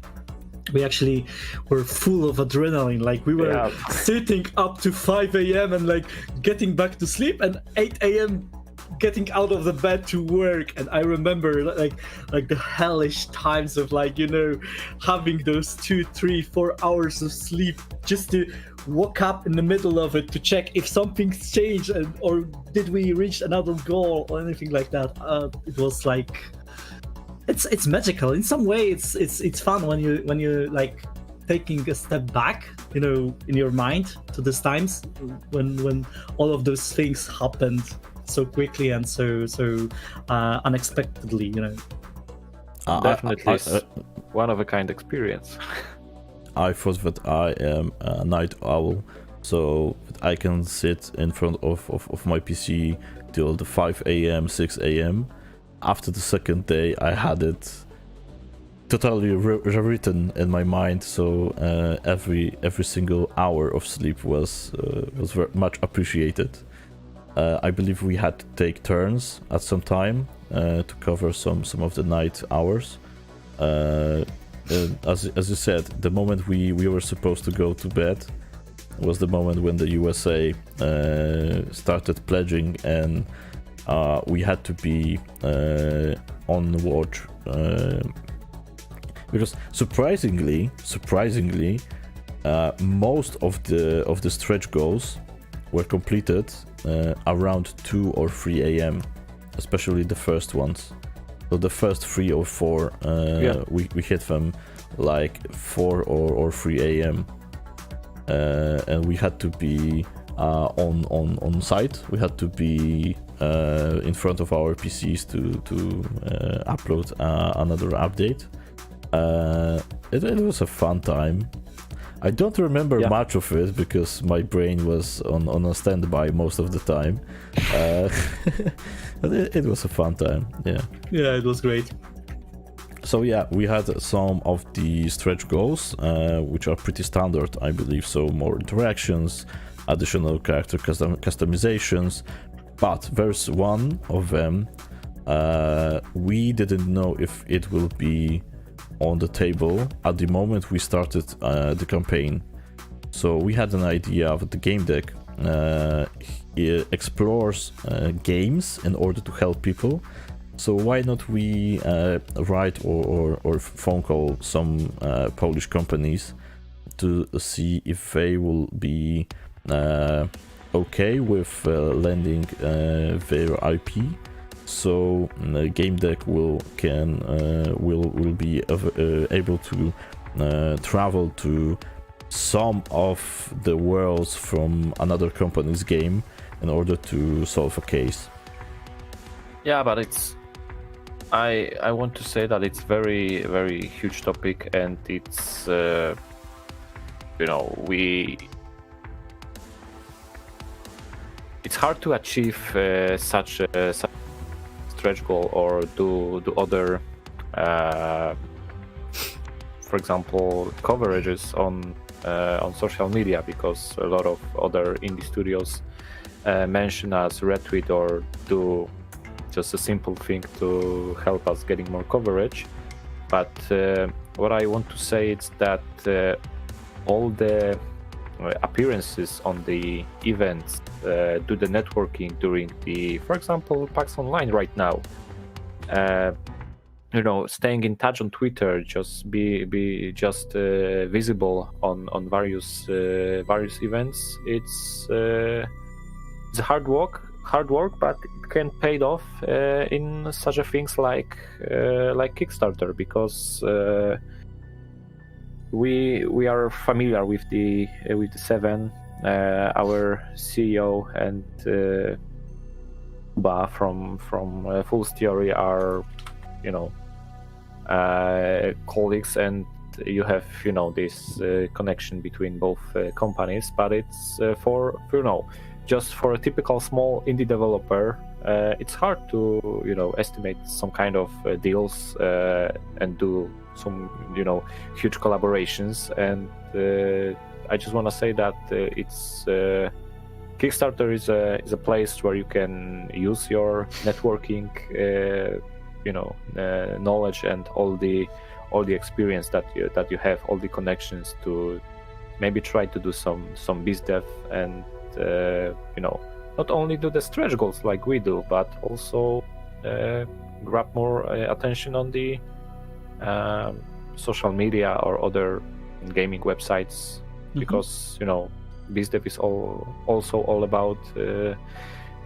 we actually were full of adrenaline. Like we were sitting up to 5 a.m. and like getting back to sleep, and 8 a.m. getting out of the bed to work. And I remember like the hellish times of having those 2, 3, 4 hours of sleep just to wake up in the middle of it to check if something's changed or did we reach another goal or anything like that. It was like it's magical in some way. It's fun when you like taking a step back, in your mind to these times when all of those things happened so quickly and so unexpectedly. Definitely one of a kind experience. I thought that I am a night owl, so that I can sit in front of my PC till the 5 a.m., 6 a.m. After the second day, I had it totally rewritten in my mind. So every single hour of sleep was very much appreciated. I believe we had to take turns at some time to cover some of the night hours. As you said, the moment we were supposed to go to bed was the moment when the USA started pledging, and we had to be on watch because surprisingly, most of the stretch goals were completed around 2 or 3 a.m., especially the first ones. So the first 3 or 4, we hit them like 4 or 3 a.m. And we had to be on site. We had to be in front of our PCs to upload another update. It was a fun time. I don't remember much of it because my brain was on a standby most of the time. But it was a fun time. Yeah, it was great. So we had some of the stretch goals, which are pretty standard, I believe. So more interactions, additional character customizations. But there's one of them we didn't know if it will be on the table at the moment we started the campaign. So we had an idea that the Gamedec explores games in order to help people. So why not we write or phone call some Polish companies to see if they will be okay with lending their IP. So Gamedec will be able to travel to some of the worlds from another company's game in order to solve a case. Yeah, but I want to say that it's very, very huge topic, and it's it's hard to achieve such stretch goal or do other for example coverages on social media, because a lot of other indie studios mention us, retweet, or do just a simple thing to help us getting more coverage. But what I want to say is that all the appearances on the events, do the networking during the, for example, PAX Online right now, staying in touch on Twitter, just be visible on various events. It's hard work, but it can pay off in such a things like Kickstarter, because we are familiar with the 7 our CEO and Ba from Fool's Theory are, colleagues, and you have this connection between both companies. But it's for just for a typical small indie developer, it's hard to estimate some kind of deals and do some huge collaborations. And I just want to say that it's Kickstarter is a place where you can use your networking knowledge and all the experience that you have, all the connections, to maybe try to do some biz dev and not only do the stretch goals like we do, but also grab more attention on the social media or other gaming websites, because biz dev is also all about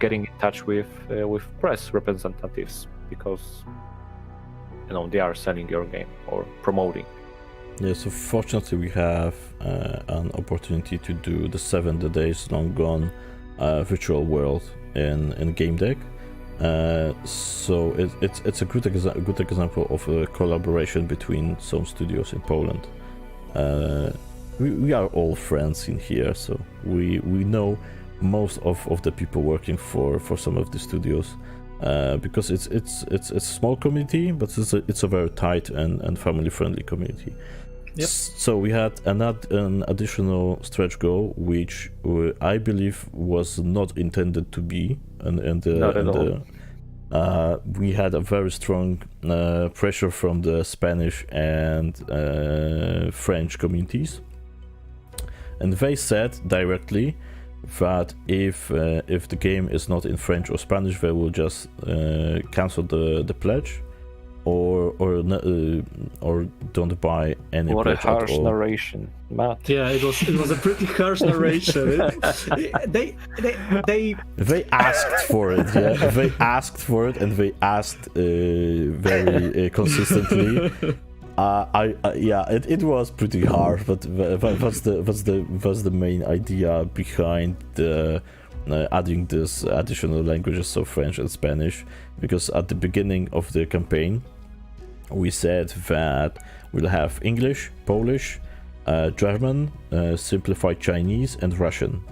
getting in touch with press representatives, because they are selling your game or promoting. Yeah, so fortunately we have an opportunity to do the 7 days long gone virtual world in Gamedec. So it's a good example of a collaboration between some studios in Poland. We are all friends in here, so we know most of the people working for some of the studios, because it's a small community, but it's a very tight and family friendly community. Yep. So we had an additional stretch goal, which I believe was not intended to be, and we had a very strong pressure from the Spanish and French communities, and they said directly that if the game is not in French or Spanish, they will just cancel the pledge, or don't buy any what pledge a harsh at all. narration, Matt. Yeah, it was a pretty harsh narration. They asked for it. Yeah, they asked for it, and they asked very consistently. It was pretty hard, but that's the main idea behind the adding this additional languages, so French and Spanish, because at the beginning of the campaign we said that we'll have English, Polish, German, simplified Chinese, and Russian.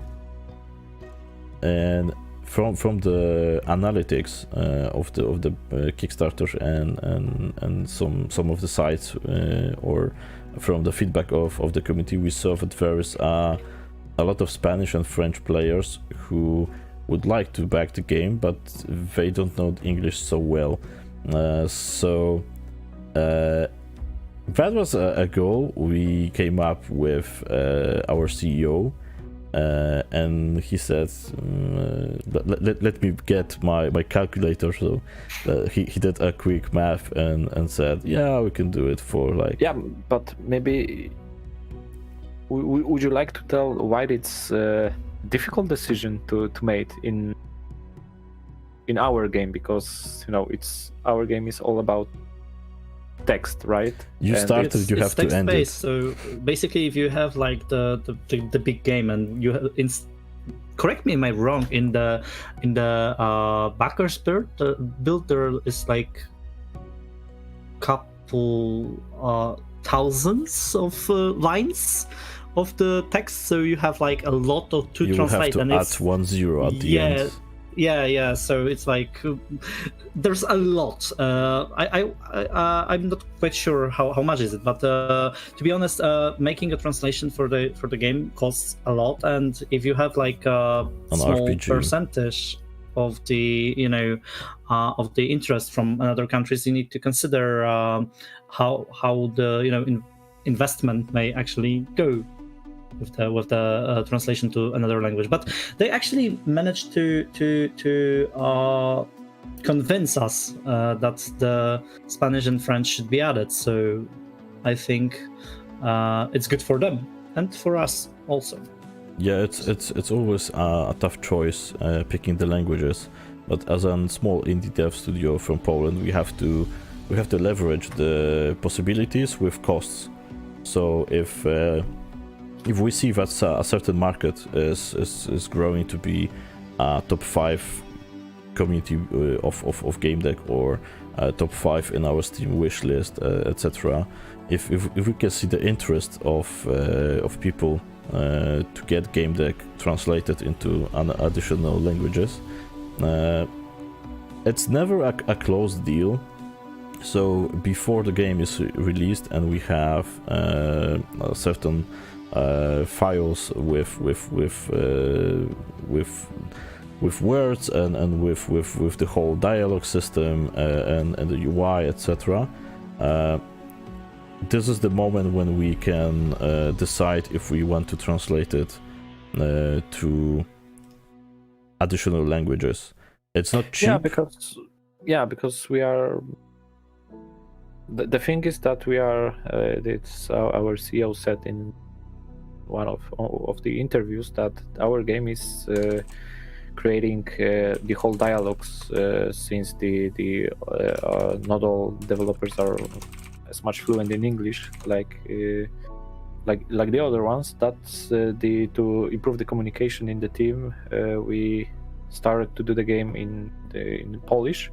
And from the analytics of the Kickstarter and some of the sites, or from the feedback of the community, we saw that there is a lot of Spanish and French players who would like to back the game, but they don't know English so well. So that was a goal we came up with our CEO, and he said, let me get my calculator. So he did a quick math and said, yeah, we can do it for like... Yeah, but maybe would you like to tell why it's a difficult decision to make in our game? Because it's our game is all about text, right? You started, you have to end it. So basically, if you have like the big game, and you have, correct me if I'm wrong, in the backers build there is like couple thousands of lines of the text, so you have like a lot of to translate. You have to add 1 0 at the end. Yeah. So it's like there's a lot. I'm not quite sure how much is it, but to be honest, making a translation for the game costs a lot, and if you have like a small RPG percentage of the of the interest from other countries, you need to consider how the investment may actually go with the translation to another language. But they actually managed to convince us that the Spanish and French should be added. So I think it's good for them and for us also. Yeah, it's always a tough choice picking the languages, but as a small indie dev studio from Poland, we have to leverage the possibilities with costs. So if if we see that a certain market is growing to be a top 5 community of Gamedec, or top 5 in our Steam wishlist, etc. If we can see the interest of people to get Gamedec translated into additional languages, it's never a closed deal. So before the game is released and we have certain files with words and with the whole dialogue system and the UI, etc. This is the moment when we can decide if we want to translate it to additional languages. It's not cheap. Because we are. The thing is that we are. It's our CEO said in one of the interviews that our game is creating the whole dialogues, since the not all developers are as much fluent in English like the other ones. That's to improve the communication in the team. We started to do the game in Polish,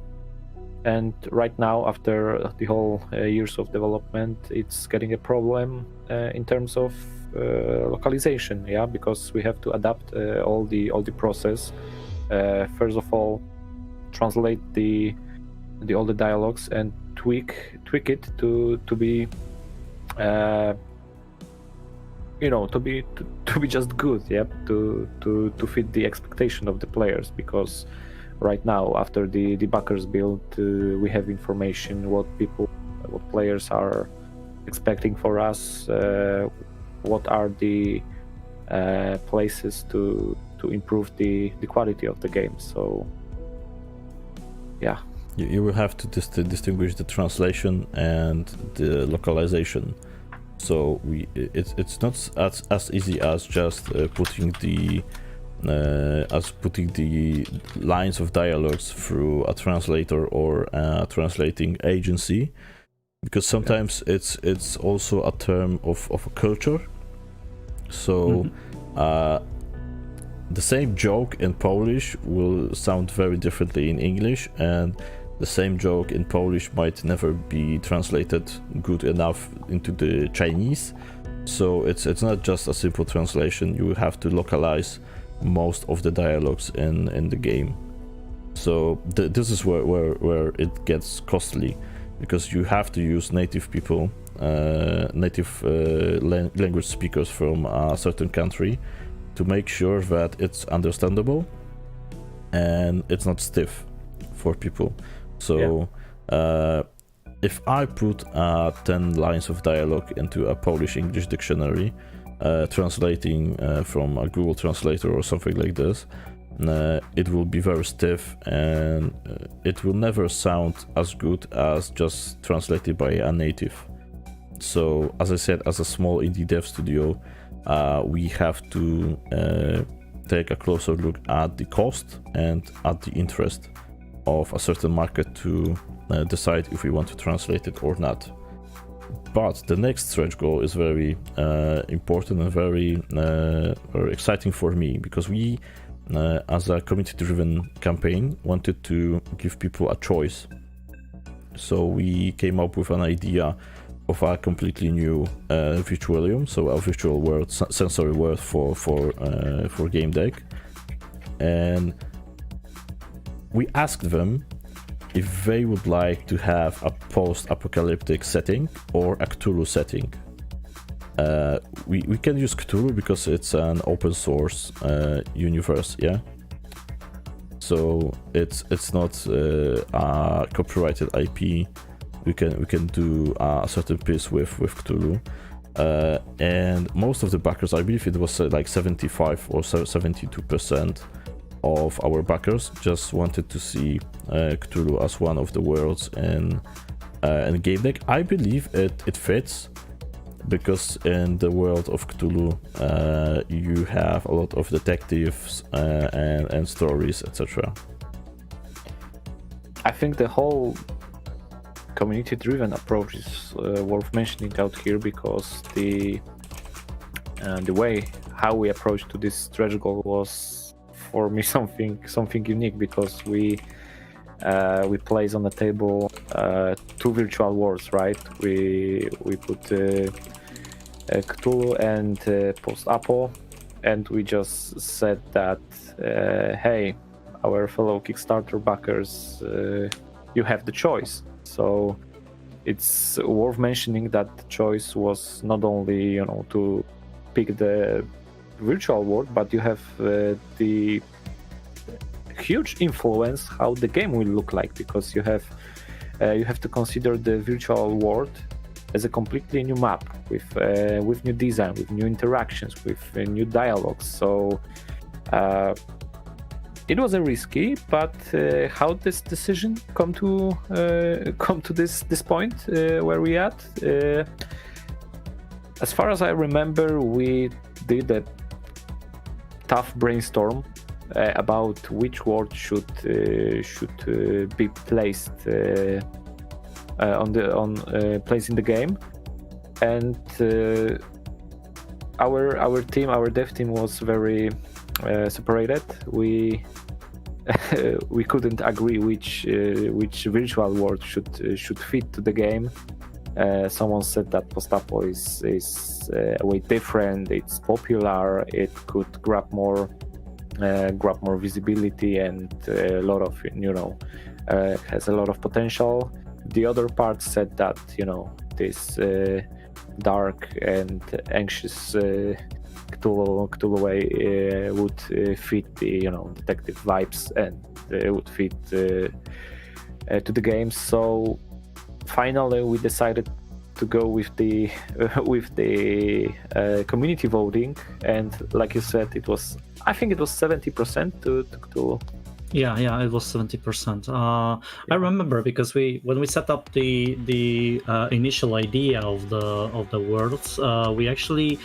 and right now, after the whole years of development, it's getting a problem in terms of localization. Yeah, because we have to adapt all the process. First of all, translate all the dialogues and tweak it to be to be just good, yeah, to fit the expectation of the players. Because right now, after the backers build, we have information what players are expecting for us, what are the places to improve the quality of the game. So yeah, you will have to distinguish the translation and the localization. So it's not as easy as just putting the lines of dialogues through a translator or a translating agency, because sometimes it's also a term of a culture. So the same joke in Polish will sound very differently in English, and the same joke in Polish might never be translated good enough into the Chinese. So it's not just a simple translation. You have to localize most of the dialogues in the game. So this is where it gets costly, because you have to use native people, native language speakers from a certain country, to make sure that it's understandable and it's not stiff for people. So if I put 10 lines of dialogue into a Polish-English dictionary, translating from a Google Translator or something like this, it will be very stiff, and it will never sound as good as just translated by a native. So, as I said, as a small indie dev studio, we have to take a closer look at the cost and at the interest of a certain market to decide if we want to translate it or not. But the next stretch goal is very important and very exciting for me, because we, as a community-driven campaign, wanted to give people a choice. So we came up with an idea of a completely new virtualium, so a virtual world, sensory world for Gamedec, and we asked them if they would like to have a post-apocalyptic setting or a Cthulhu setting. We can use Cthulhu because it's an open source universe, yeah. So it's not a copyrighted IP. We can do a certain piece with Cthulhu, and most of the backers, I believe it was like 75 or 72% of our backers, just wanted to see Cthulhu as one of the worlds in Gamedec. I believe it fits, because in the world of Cthulhu you have a lot of detectives and stories, etc. I think the whole community-driven approach is worth mentioning out here, because the the way how we approached to this stretch goal was for me something unique, because we place on the table 2 virtual worlds, right? We put Cthulhu and post-apo, and we just said that hey, our fellow Kickstarter backers, you have the choice. So it's worth mentioning that the choice was not only to pick the virtual world, but you have the huge influence how the game will look like, because you have to consider the virtual world as a completely new map with new design, with new interactions, with new dialogues. So it was a risky, but how this decision come to this point where we at? As far as I remember, we did a tough brainstorm about which word should be placed place in the game, and our dev team was very separated. We couldn't agree which virtual world should fit to the game. Someone said that post-apo is way different. It's popular. It could grab more visibility, and a lot of has a lot of potential. The other part said that this dark and anxious Cthulhu way would fit the detective vibes, and would fit to the game. So finally we decided to go with the community voting, and like you said, I think it was 70% to Cthulhu. Yeah, it was 70%. I remember, because when we set up the initial idea of the worlds, we actually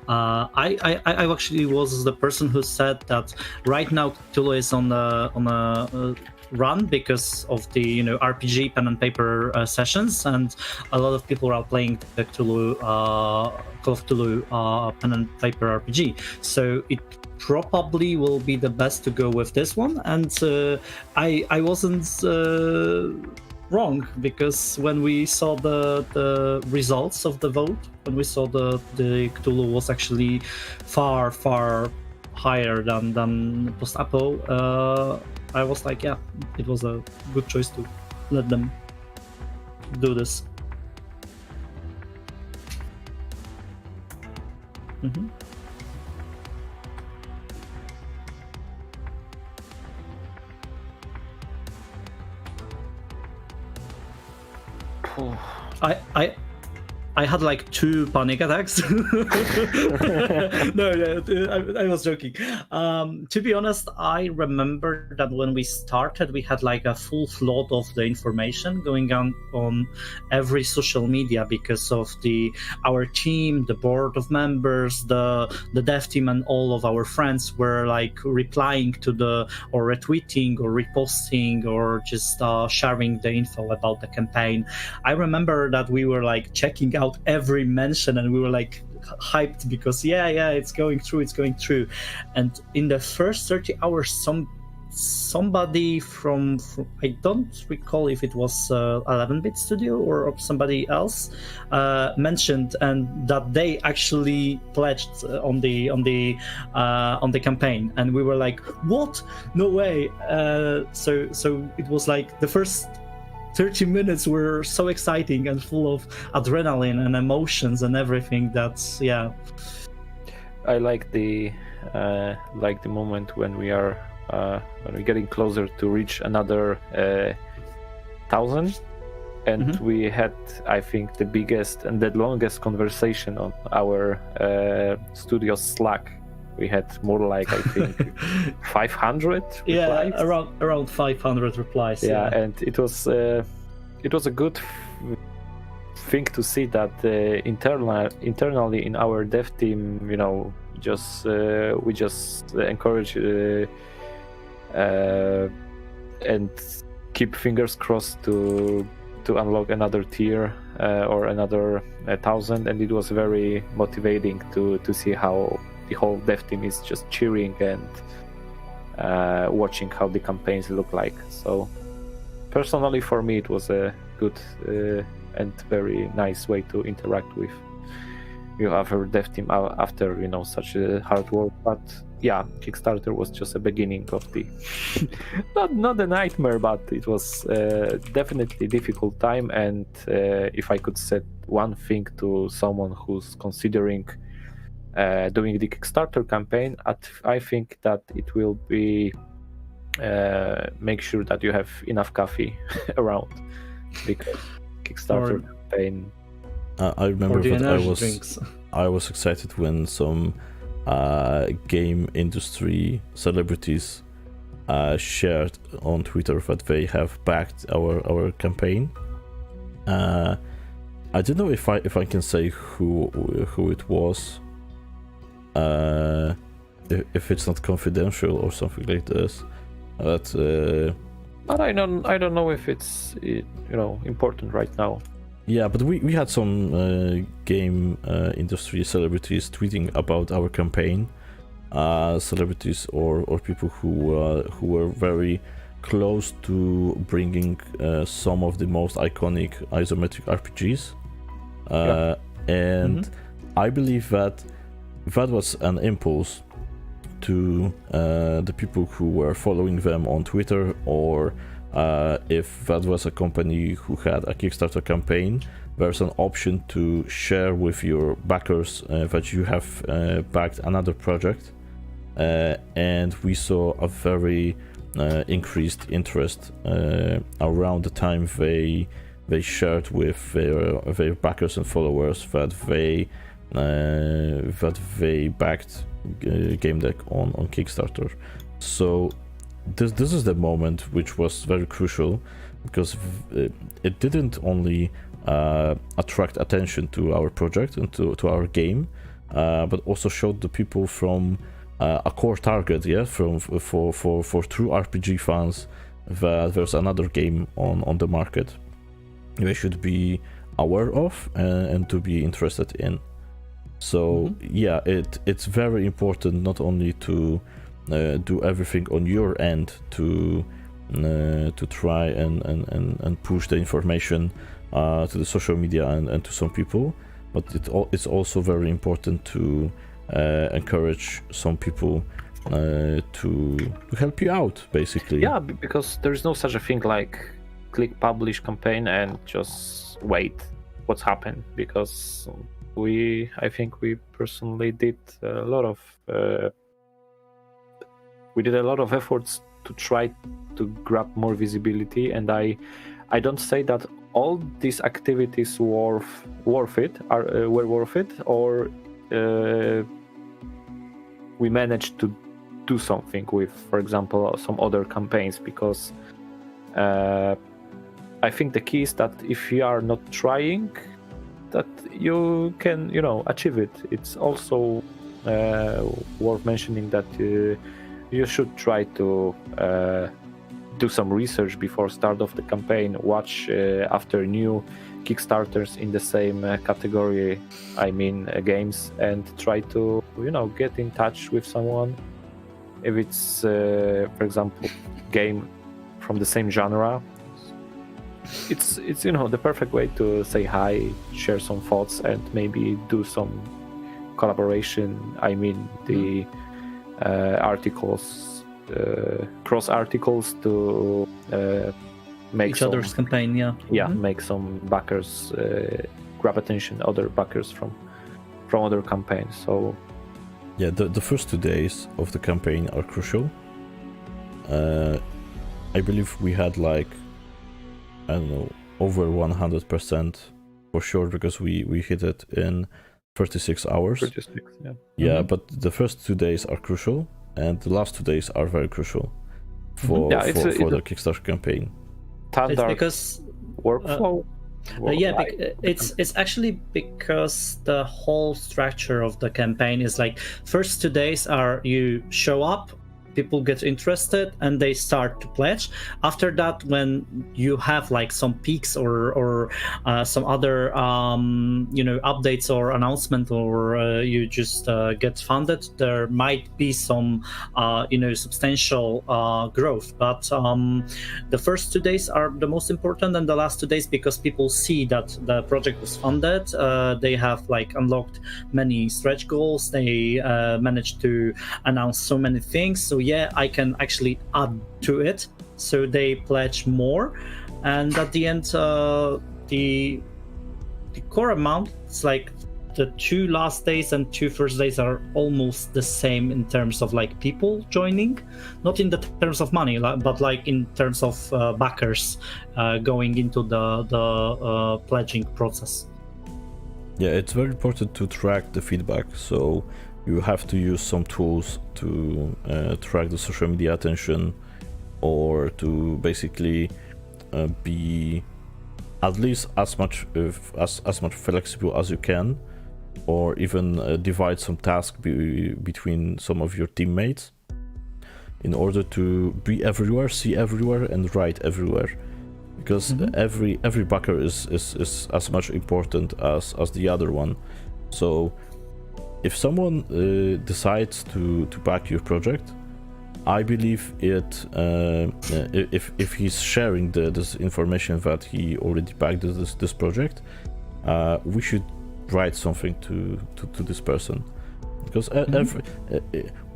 I actually was the person who said that right now Cthulhu is on a run because of the RPG pen and paper sessions, and a lot of people are playing the Cthulhu Call of Cthulhu pen and paper RPG. So it probably will be the best to go with this one, and I wasn't wrong, because when we saw the results of the vote, when we saw the Cthulhu was actually far higher than post-apo, I was like, yeah, it was a good choice to let them do this. Mm-hmm. I had like 2 panic attacks. No, I was joking. To be honest, I remember that when we started, we had like a full flood of the information going on every social media, because of our team, the board of members, the dev team, and all of our friends were like replying to or retweeting or reposting or just sharing the info about the campaign. I remember that we were like checking out every mention, and we were like hyped because yeah, it's going through. And in the first 30 hours, somebody from I don't recall if it was 11-bit Studio or somebody else mentioned, and that they actually pledged on the campaign, and we were like, what? No way. So it was like the first 30 minutes were so exciting and full of adrenaline and emotions and everything. That's I like the moment when we're getting closer to reach another 1,000, and Mm-hmm. we had, I think, the biggest and the longest conversation on our studio Slack. We had more like, I think, 500 replies. Yeah, around 500 replies. Yeah, and it was a good thing to see that internally in our dev team, we just encourage and keep fingers crossed to to unlock another tier or another 1,000, and it was very motivating to see how the whole dev team is just cheering and watching how the campaigns look like. So personally, for me, it was a good and very nice way to interact with our dev team after such a hard work. But yeah, Kickstarter was just a beginning of the not a nightmare, but it was definitely a difficult time. And if I could set one thing to someone who's considering doing the Kickstarter campaign, I think that it will be make sure that you have enough coffee around, because Kickstarter campaign. I remember that I was excited when some game industry celebrities shared on Twitter that they have backed our campaign. I don't know if I can say who it was, if it's not confidential or something like this. But I don't know if it's important right now. Yeah, but we had some game industry celebrities tweeting about our campaign, celebrities or people who were very close to bringing some of the most iconic isometric RPGs, and I believe that was an impulse to the people who were following them on Twitter, or if that was a company who had a Kickstarter campaign, there's an option to share with your backers that you have backed another project, and we saw a very increased interest around the time they shared with their backers and followers that they backed Gamedec on Kickstarter. So this is the moment which was very crucial, because it didn't only attract attention to our project and to our game, but also showed the people from a core target, for true RPG fans, that there's another game on the market they should be aware of and to be interested in. So yeah, it's very important not only to do everything on your end to try and push the information to the social media and to some people, but it's also very important to encourage some people to help you out, basically. Yeah, because there is no such a thing like click publish campaign and just wait what's happened, because I think we personally did a lot of efforts to try to grab more visibility, and I don't say that all these activities were worth it, or we managed to do something with, for example, some other campaigns, because I think the key is that if you are not trying, that you can achieve it. It's also worth mentioning that you should try to do some research before start of the campaign, watch after new Kickstarters in the same category, games, and try to get in touch with someone if it's for example game from the same genre. It's the perfect way to say hi, share some thoughts, and maybe do some collaboration. The articles, cross articles to make each other's campaign. Make some backers grab attention, other backers from other campaigns. So yeah, the first 2 days of the campaign are crucial. I believe we had over 100% for sure, because we hit it in 36 hours. 36, yeah. Yeah, but the first 2 days are crucial, and the last 2 days are very crucial for the Kickstarter campaign. Standard it's because workflow. It's actually because the whole structure of the campaign is like, first 2 days are you show up, people get interested and they start to pledge. After that, when you have like some peaks or some other updates or announcement, or you just get funded, there might be some substantial growth. But the first 2 days are the most important, and the last 2 days, because people see that the project was funded, they have like unlocked many stretch goals, they managed to announce so many things, so yeah, I can actually add to it, so they pledge more. And at the end, the core amount, it's like the 2 last days and 2 first days are almost the same in terms of like people joining, not in the terms of money, but like in terms of backers going into the pledging process. Yeah, it's very important to track the feedback, so you have to use some tools to track the social media attention, or to basically be at least as much flexible as you can, or even divide some tasks between some of your teammates in order to be everywhere, see everywhere, and write everywhere. Because every backer is as much important as the other one. So if someone decides to back your project, I believe it if he's sharing this information that he already backed this project, we should write something to this person, because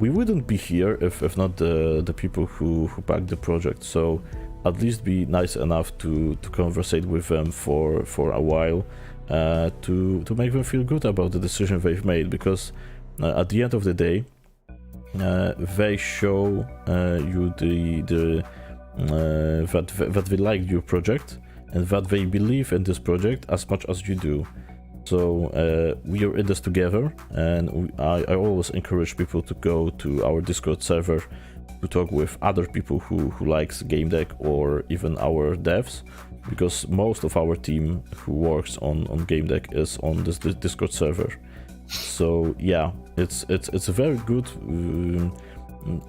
we wouldn't be here if not the people who backed the project. So at least be nice enough to conversate with them for a while, to make them feel good about the decision they've made, because at the end of the day, they show you that they like your project and that they believe in this project as much as you do. So we are in this together, and I always encourage people to go to our Discord server to talk with other people who likes Gamedec, or even our devs, because most of our team who works on Gamedec is on this Discord server. So yeah, it's a very good.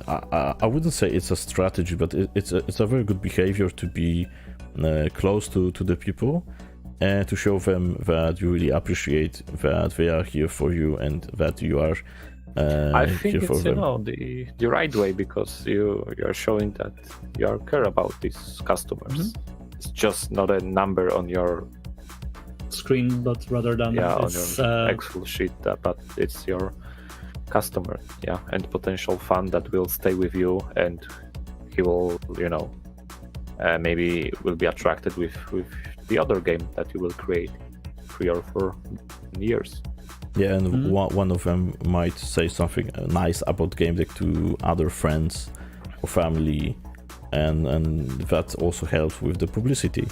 I wouldn't say it's a strategy, but it's a very good behavior to be close to the people, and to show them that you really appreciate that they are here for you and that you are I think here for it's them. the right way, because you are showing that you are care about these customers. It's just not a number on your screen, but rather than on your Excel sheet, but it's your customer, and potential fan that will stay with you, and he will, maybe will be attracted with the other game that you will create 3 or 4 years. Yeah, and one of them might say something nice about Gamedec to other friends or family, and that also helps with the publicity.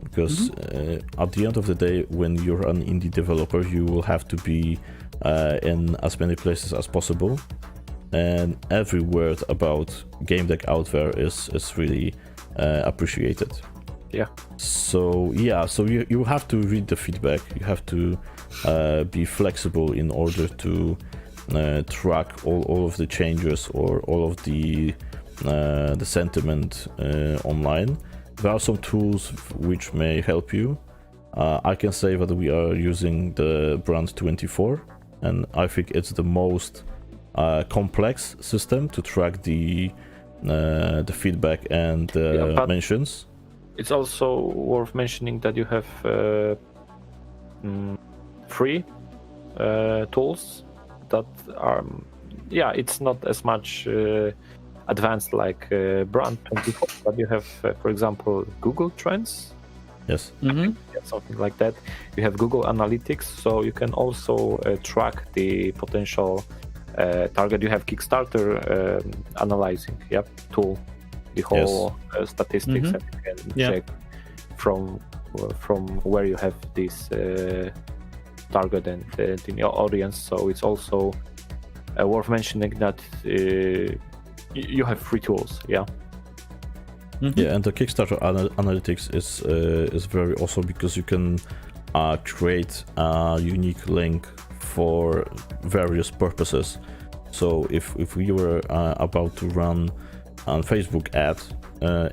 Because at the end of the day, when you're an indie developer, you will have to be in as many places as possible, and every word about Gamedec out there is really appreciated. Yeah. So you have to read the feedback. You have to be flexible in order to track all of the changes or all of the sentiment online. There are some tools which may help you. I can say that we are using the Brand 24, and I think it's the most complex system to track the feedback and mentions. It's also worth mentioning that you have free tools that are, it's not as much advanced like Brand 24, but you have, for example, Google Trends. Yes. Something like that. You have Google Analytics, so you can also track the potential target. You have Kickstarter analyzing tool, the whole statistics, and you can check from where you have this target and in your audience. So it's also worth mentioning that you have free tools. Yeah, and the Kickstarter analytics is very awesome, because you can create a unique link for various purposes. So if we were about to run a Facebook ad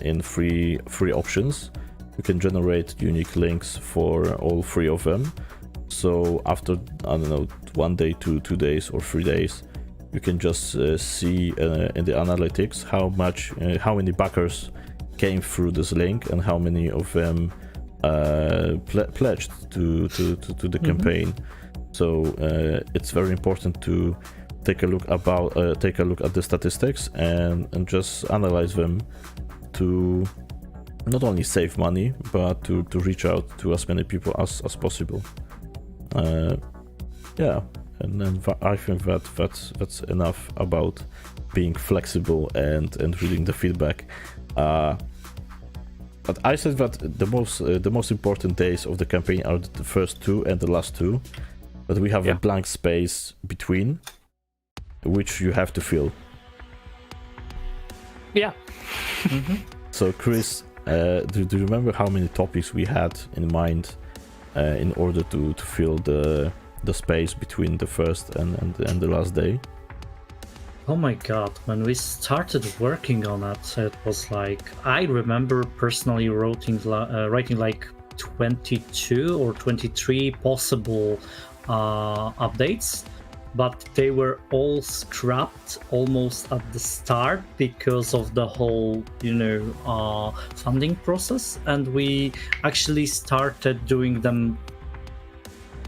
in three options, you can generate unique links for all 3 of them. So after, I don't know, 1 day, 2 days, or 3 days, you can just see in the analytics how many backers came through this link and how many of them pledged to the campaign. So it's very important to take a look at the statistics and just analyze them to not only save money but to reach out to as many people as possible. And then I think that's enough about being flexible and reading the feedback. But I said that the most important days of the campaign are the first 2 and the last 2, but we have a blank space between, which you have to fill. Yeah. So Chris, do you remember how many topics we had in mind in order to fill the space between the first and the last day? Oh my god, when we started working on it was like, I remember personally writing like 22 or 23 possible updates, but they were all scrapped almost at the start because of the whole, funding process, and we actually started doing them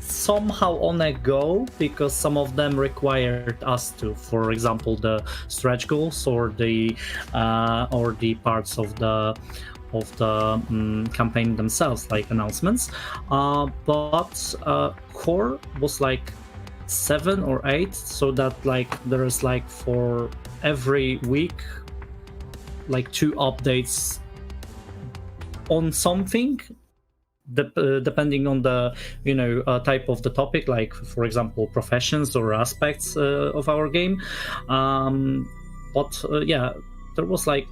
somehow on a go because some of them required us to, for example, the stretch goals or the parts of the campaign themselves, like announcements. But core was like 7 or 8, so that like there is like for every week like 2 updates on something, depending on the type of the topic, like for example professions or aspects of our game. There was like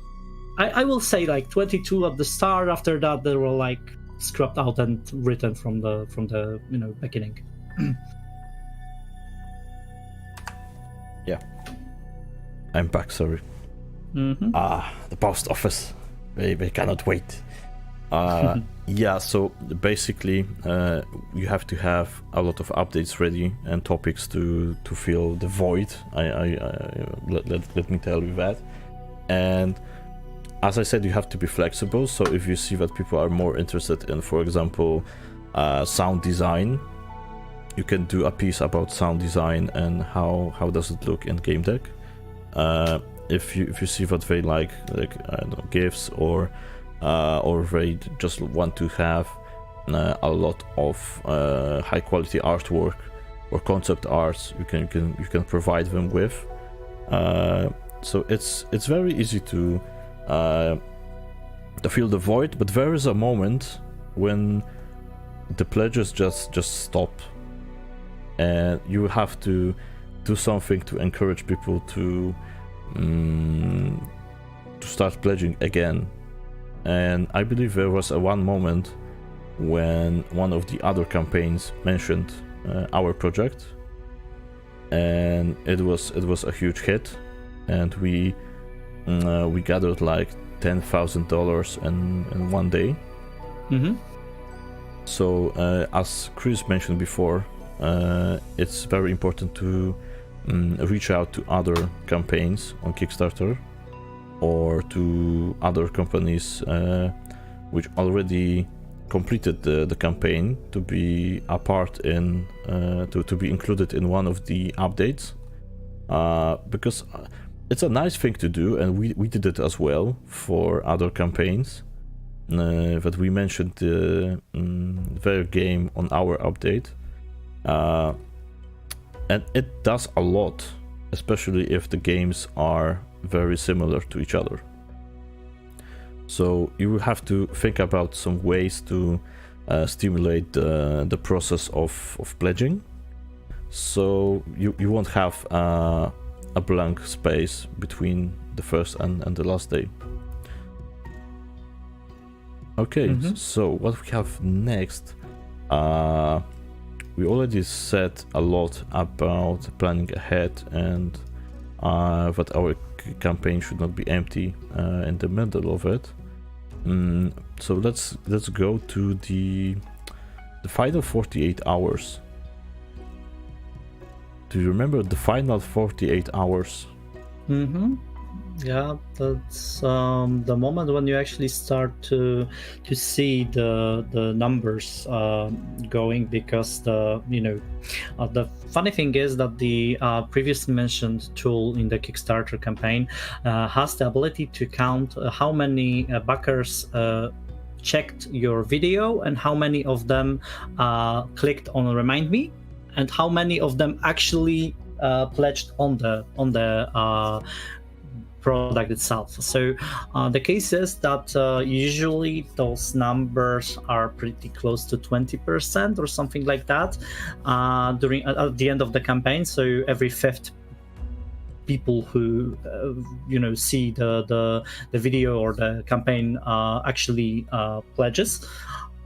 I will say like 22 at the start. After that they were like scrapped out and written from the beginning. Yeah, I'm back, sorry. The post office, they cannot wait. Yeah, so basically you have to have a lot of updates ready and topics to fill the void. Let me tell you that. And as I said, you have to be flexible. So if you see that people are more interested in, for example, sound design, you can do a piece about sound design and how does it look in Gamedec. If you see that they like I don't know, GIFs or they just want to have a lot of high quality artwork or concept arts, you can provide them with. So it's very easy to fill the void, but there is a moment when the pledges just stop, and you have to do something to encourage people to start pledging again. And I believe there was one moment when one of the other campaigns mentioned our project, and it was a huge hit, and we gathered like $10,000 in 1 day. So as Chris mentioned before, it's very important to reach out to other campaigns on Kickstarter or to other companies which already completed the campaign to be a part in to be included in one of the updates, because it's a nice thing to do, and we did it as well for other campaigns that we mentioned their game on our update, and it does a lot, especially if the games are very similar to each other. So you will have to think about some ways to stimulate the process of pledging, so you won't have a blank space between the first and the last day. Okay, so what we have next, we already said a lot about planning ahead and that our campaign should not be empty in the middle of it. So let's go to the final 48 hours. Do you remember the final 48 hours? Mm-hmm. Yeah, that's the moment when you actually start to see the numbers going, because the funny thing is that the previously mentioned tool in the Kickstarter campaign has the ability to count how many backers checked your video and how many of them clicked on Remind Me, and how many of them actually pledged on the product itself. So the case is that usually those numbers are pretty close to 20% or something like that during at the end of the campaign. So every fifth people who see the video or the campaign actually pledges.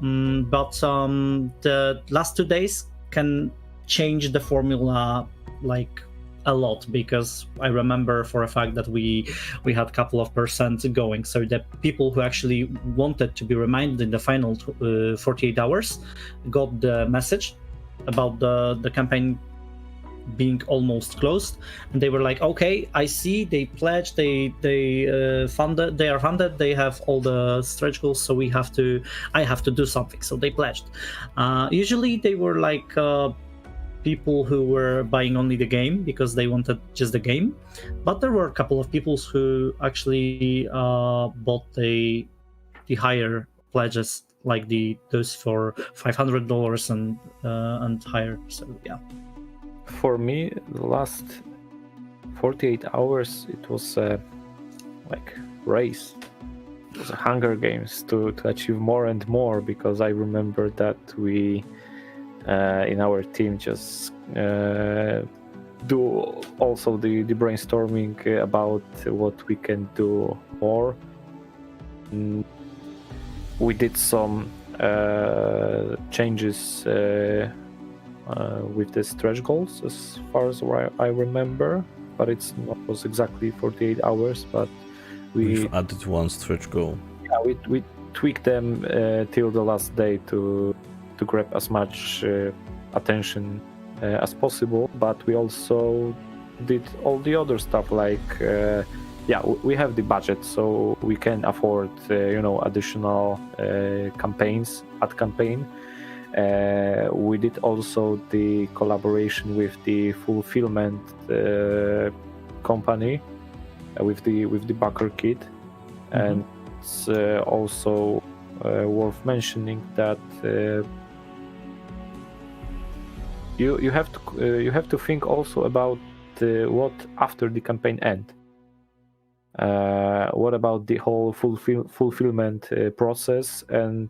But the last 2 days can change the formula like a lot, because I remember for a fact that we had a couple of percent going. So the people who actually wanted to be reminded in the final 48 hours got the message about the campaign being almost closed, and they were like, okay, I see they pledged, they are funded, they have all the stretch goals, so I have to do something. So they pledged. Usually they were like people who were buying only the game because they wanted just the game, but there were a couple of people who actually bought the higher pledges, like those for $500 and higher. So yeah. For me, the last 48 hours, it was like race. It was a Hunger Games to achieve more and more, because I remember that we in our team just do also the brainstorming about what we can do more. We did some changes with the stretch goals, as far as I remember, but it was exactly 48 hours. But We've added one stretch goal. Yeah, we tweaked them till the last day to grab as much attention as possible. But we also did all the other stuff, like we have the budget, so we can afford additional campaigns, ad campaign. We did also the collaboration with the fulfillment company with the backer kit. And it's also worth mentioning that you have to think also about what after the campaign end. What about the whole fulfillment process? And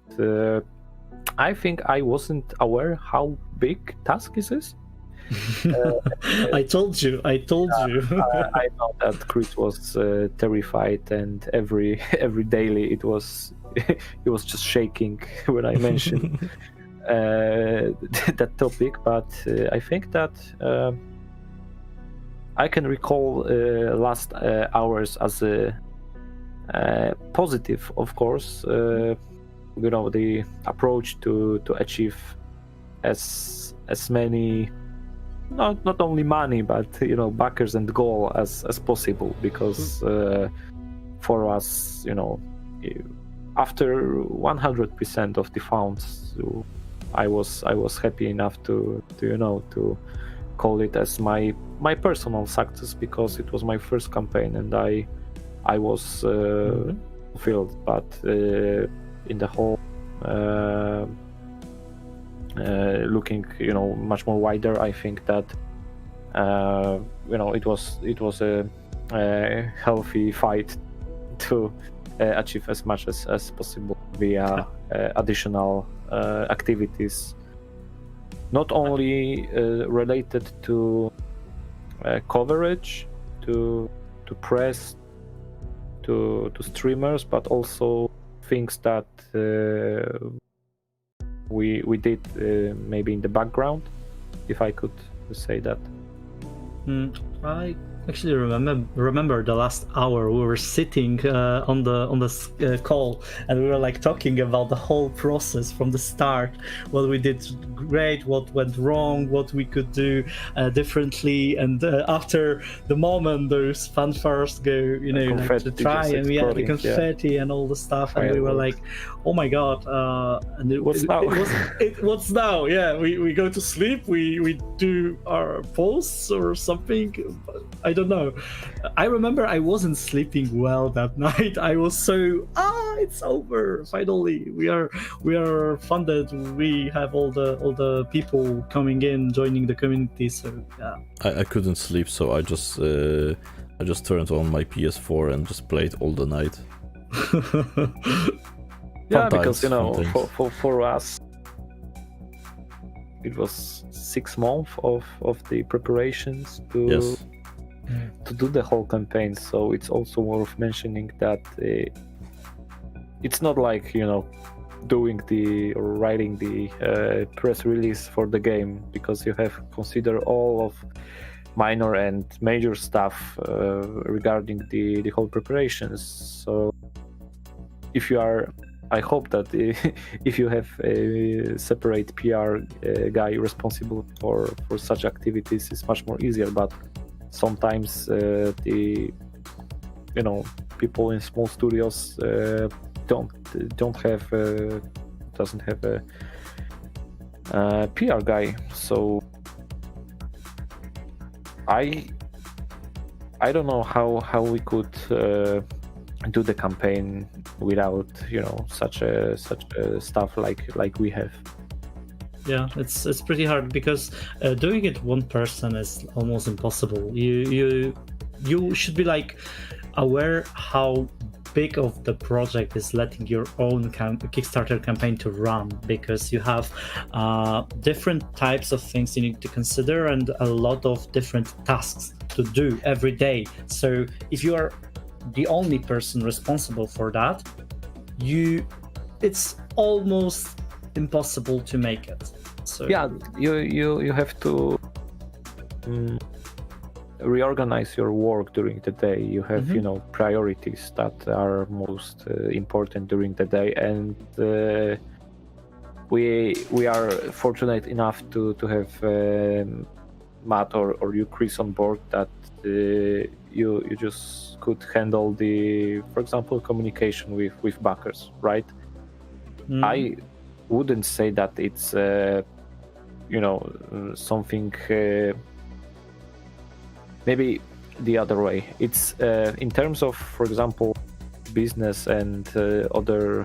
I think I wasn't aware how big task this is. I told you. I know that Chris was terrified, and every daily it was just shaking when I mentioned that topic. But I think that I can recall last hours as a positive, of course. The approach to achieve as many, not only money, but backers and goal as possible, because for us, after 100% of the funds, I was happy enough to call it as my personal success, because it was my first campaign and I was fulfilled. But in the whole looking much more wider, I think that it was a healthy fight to achieve as much as possible via additional activities, not only related to coverage, to press, to streamers, but also things that we did maybe in the background, if I could say that. I actually remember the last hour we were sitting on the call, and we were like talking about the whole process from the start, what we did great, what went wrong, what we could do differently, and after the moment those fanfares go, you know, like to try, and we had the confetti and all the stuff, and we were like, oh my god, and what's now? What's now? Yeah, we go to sleep, we do our posts or something. I don't know. I remember I wasn't sleeping well that night. I was so it's over. Finally, we are funded. We have all the people coming in, joining the community. So yeah. I couldn't sleep, so I just turned on my PS4 and just played all the night. Yeah, because you know, for us, it was 6 months of the preparations to do the whole campaign. So it's also worth mentioning that it's not like, you know, doing or writing the press release for the game, because you have consider all of minor and major stuff regarding the whole preparations. So if you are, I hope that if you have a separate PR guy responsible for such activities, it's much more easier. But sometimes the, you know, people in small studios doesn't have a PR guy. So I don't know how we could do the campaign without, you know, such a stuff like we have. Yeah, it's pretty hard, because doing it one person is almost impossible. You should be like aware how big of the project is letting your own Kickstarter campaign to run, because you have different types of things you need to consider and a lot of different tasks to do every day. So if you are the only person responsible for that, it's almost impossible to make it. So yeah, you have to reorganize your work during the day. You have you know, priorities that are most important during the day, and we are fortunate enough to have Matt or you, Chris, on board, that you just could handle the, for example, communication with backers, right? I wouldn't say that it's you know, something maybe the other way. It's in terms of, for example, business and other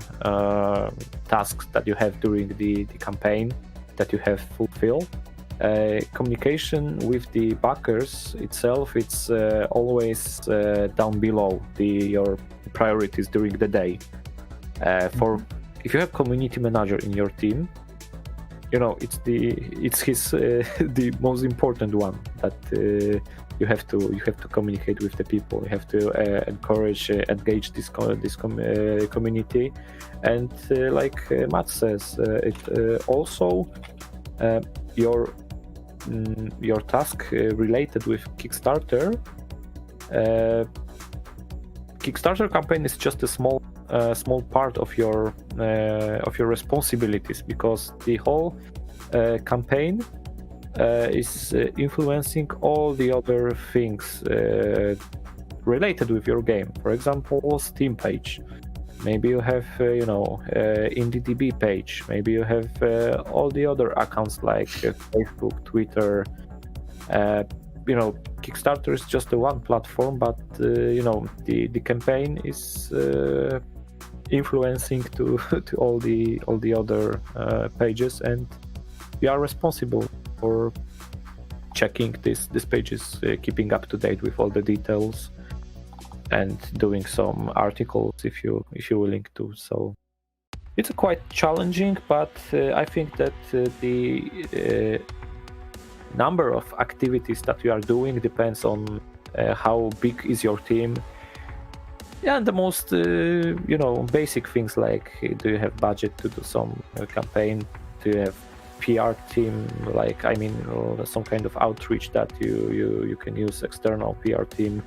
tasks that you have during the campaign that you have fulfilled. Communication with the backers itself, it's always down below your priorities during the day. For if you have community manager in your team, you know, it's his the most important one, that you have to communicate with the people. You have to engage this community, and like Matt says, it also your task related with Kickstarter. Kickstarter campaign is just a small part of your responsibilities, because the whole campaign is influencing all the other things related with your game. For example, Steam page. Maybe you have IndieDB page. Maybe you have all the other accounts like Facebook, Twitter. You know, Kickstarter is just the one platform, but you know, the campaign is influencing to all the other pages, and we are responsible for checking these pages, keeping up to date with all the details, and doing some articles if you're willing to. So it's quite challenging, but I think that the number of activities that you are doing depends on how big is your team. Yeah, and the most basic things like, do you have budget to do some campaign? Do you have PR team, like some kind of outreach that you can use external PR team,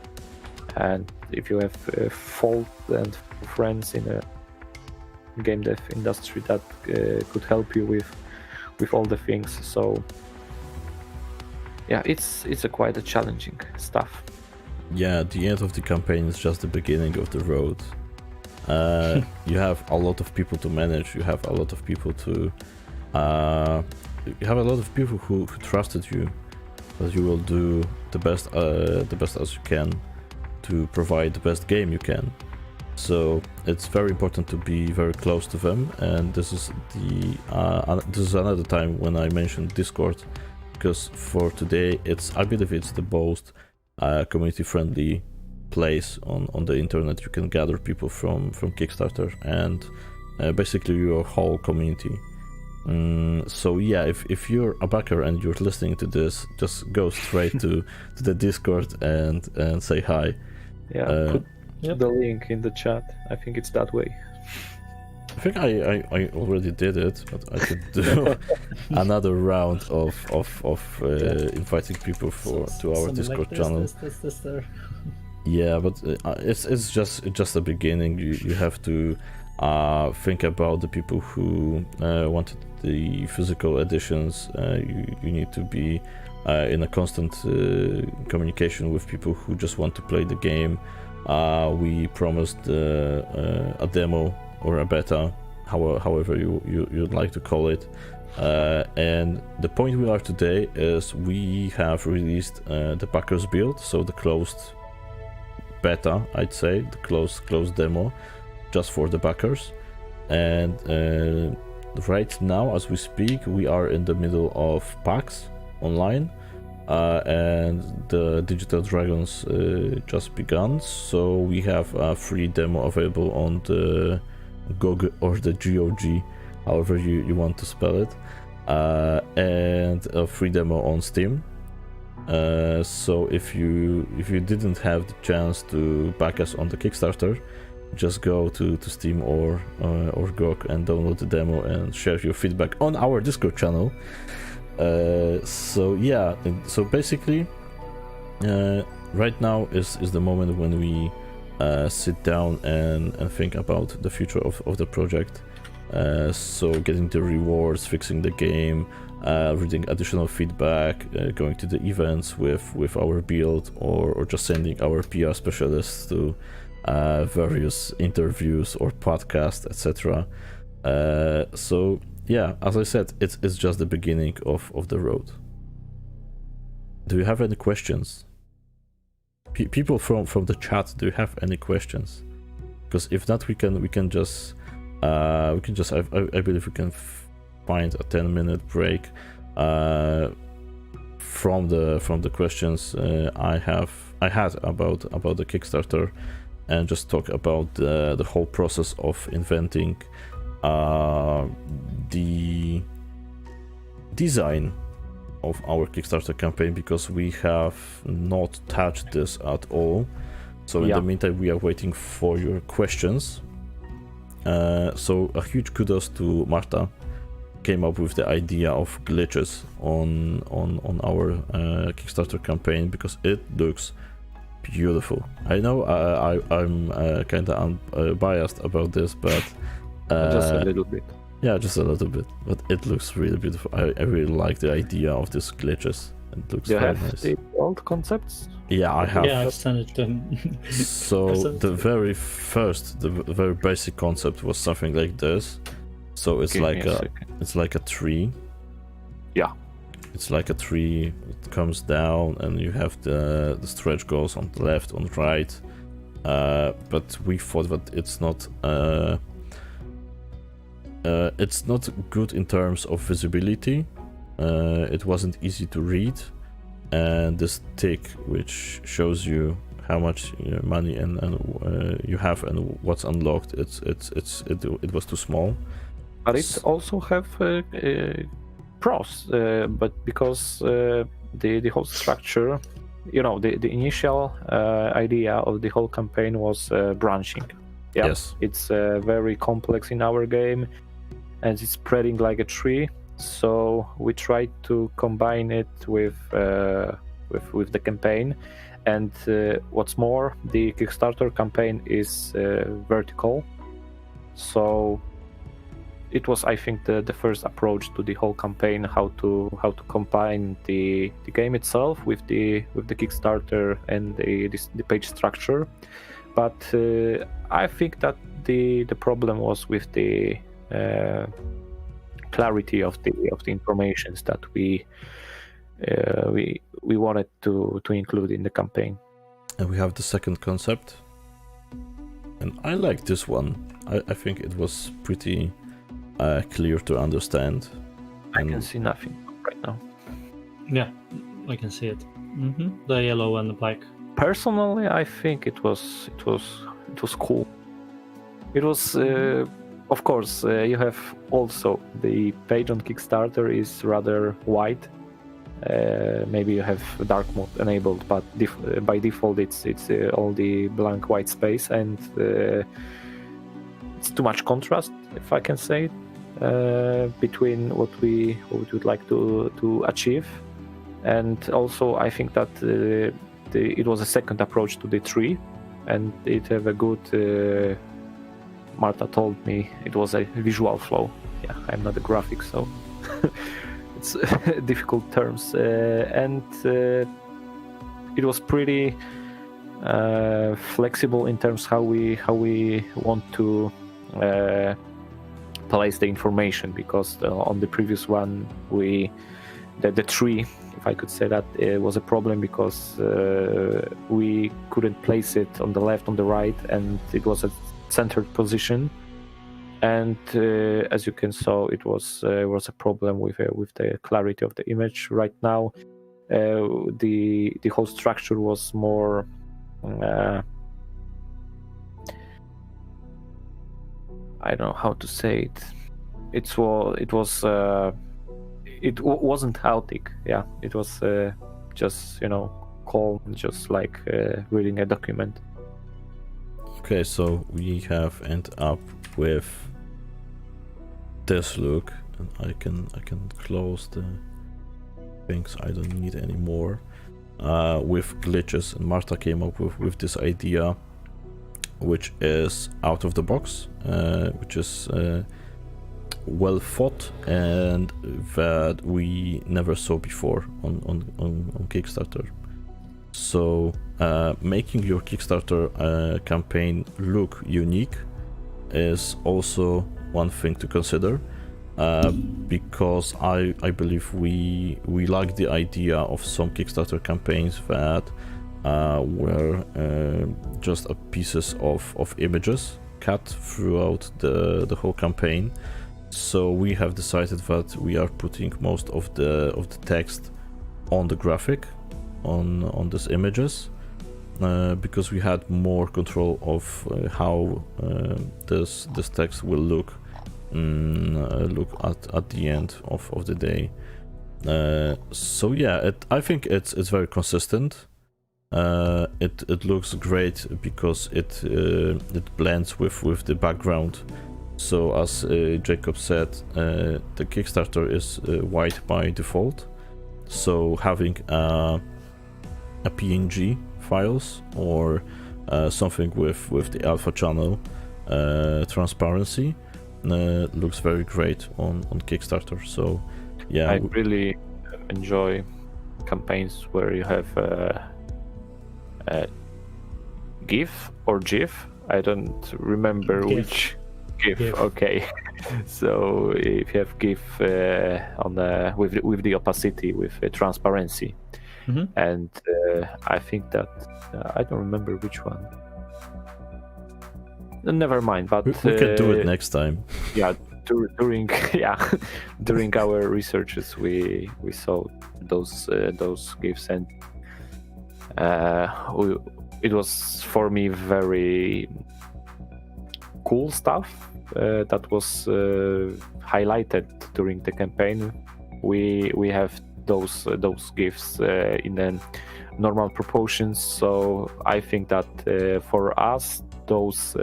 and if you have fault and friends in a game dev industry that could help you with all the things. So yeah, it's quite a challenging stuff. Yeah, the end of the campaign is just the beginning of the road. You have a lot of people to manage. You have a lot of people to. You have a lot of people who trusted you, that you will do the best as you can to provide the best game you can. So it's very important to be very close to them. And this is another time when I mentioned Discord, because for today I believe it's the most community-friendly place on the internet. You can gather people from Kickstarter and basically your whole community. So yeah, if you're a backer and you're listening to this, just go straight to the Discord and say hi. Yeah, put the link in the chat. I think it's that way. I think I already did it, but I could do another round of inviting people to our Discord channel. This there. Yeah, but it's just the beginning. You have to think about the people who wanted the physical editions. You need to be in a constant communication with people who just want to play the game. We promised a demo or a beta, however you'd like to call it. And the point we are today is we have released the backers build, so the closed beta, I'd say, the closed demo, just for the backers. And right now, as we speak, we are in the middle of PAX online, and the Digital Dragons just begun. So we have a free demo available on the GOG or the GOG, however you want to spell it, and a free demo on Steam. So if you didn't have the chance to back us on the Kickstarter, just go to Steam or GOG and download the demo and share your feedback on our Discord channel. So yeah, so basically right now is the moment when we sit down and think about the future of the project. So getting the rewards, fixing the game, reading additional feedback, going to the events with our build, or just sending our PR specialists to various interviews or podcasts, etc. So yeah, as I said, it's just the beginning of the road. Do you have any questions? People from the chat, do you have any questions? Because if not, we can just I believe we can find a 10-minute break from the questions I had about the Kickstarter, and just talk about the whole process of inventing the design of our Kickstarter campaign, because we have not touched this at all. So in the meantime, we are waiting for your questions. So a huge kudos to Marta, came up with the idea of glitches on our Kickstarter campaign, because it looks beautiful. I know I'm kind of unbiased about this, but just a little bit. Yeah, just a little bit, but it looks really beautiful. I really like the idea of these glitches. It looks very nice. The old concepts? Yeah, I have. Yeah, I've sent it to him. So the very basic concept was something like this. So it's like a tree. Yeah. It's like a tree. It comes down, and you have the stretch goals on the left, on the right. But we thought that it's not good in terms of visibility. It wasn't easy to read, and this tick, which shows you how much money and you have and what's unlocked, it was too small. But it also have pros, but because the whole structure, the initial idea of the whole campaign was branching. Yeah? Yes, it's very complex in our game, and it's spreading like a tree. So we tried to combine it with the campaign. And what's more, the Kickstarter campaign is vertical. So it was, I think, the first approach to the whole campaign, how to combine the game itself with the Kickstarter and the page structure. But I think that the problem was with the clarity of the informations that we wanted to include in the campaign. And we have the second concept, and I like this one. I think it was pretty clear to understand. I can see nothing right now. Yeah, I can see it. The yellow and the black. Personally, I think it was cool. It was, of course, you have also the page on Kickstarter is rather white. Maybe you have dark mode enabled, but by default it's all the blank white space, and it's too much contrast, if I can say it, between what we would like to achieve. And also I think that it was a second approach to the tree, and it have a good Marta told me it was a visual flow. Yeah, I'm not a graphic, so it's difficult terms, and it was pretty flexible in terms how we want to place the information, because on the previous one the tree, if I could say that, was a problem because we couldn't place it on the left, on the right, and it was a centered position. And as you can saw, it was a problem with the clarity of the image. Right now, the whole structure was more I don't know how to say it. It wasn't chaotic. Yeah, it was just calm, just like reading a document. Okay, so we have ended up with this look, and I can close the things I don't need anymore, with glitches. And Marta came up with this idea, which is out of the box, which is well thought, and that we never saw before on Kickstarter. So making your Kickstarter campaign look unique is also one thing to consider, because I believe we like the idea of some Kickstarter campaigns that were just pieces of images cut throughout the whole campaign. So we have decided that we are putting most of the text on the graphic, on these images, because we had more control of how this text will look at the end of the day. So yeah, I think it's very consistent. It looks great because it blends with the background. So as Jacob said, the Kickstarter is white by default. So having a PNG files or something with the alpha channel transparency looks very great on Kickstarter. So yeah, I really enjoy campaigns where you have a GIF or GIF. I don't remember GIF. which GIF. GIF. Okay, so if you have GIF on with the opacity, with transparency, and I think that I don't remember which one. Never mind, but we can do it next time. Yeah, during our researches, we saw those GIFs, and it was for me very cool stuff that was highlighted during the campaign. We have those GIFs in the normal proportions, so I think that for us those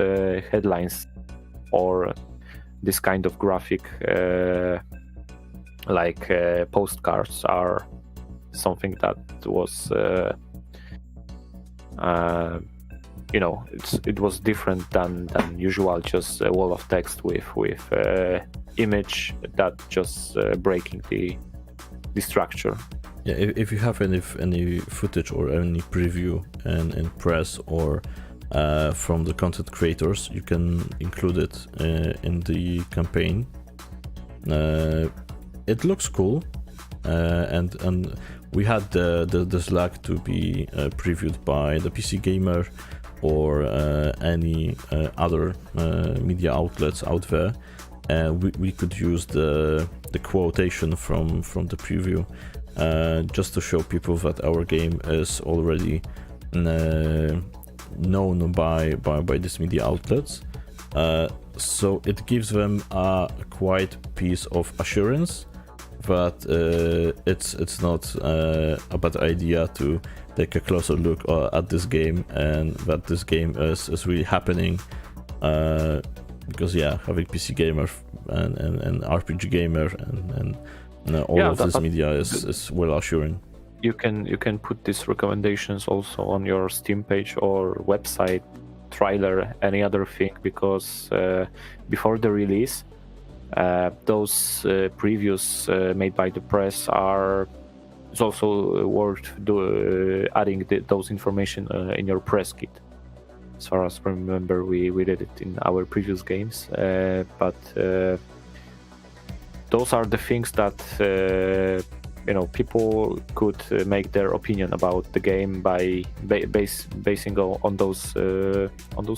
headlines or this kind of graphic like postcards are something that was it was different than usual, just a wall of text with image that just breaking the structure. Yeah, if you have any footage or any preview in press or from the content creators, you can include it in the campaign. It looks cool, and we had the Slack to be previewed by the PC Gamer or any other media outlets out there. We could use the quotation from the preview just to show people that our game is already known by these media outlets. So it gives them a quite piece of assurance that it's not a bad idea to take a closer look at this game, and that this game is really happening. Because having PC Gamer and RPG Gamer and all of this media is well assuring. You can put these recommendations also on your Steam page or website, trailer, any other thing, because before the release, those previews made by the press it's also worth adding those information in your press kit. As far as I remember, we did it in our previous games, but those are the things that people could make their opinion about the game by basing on those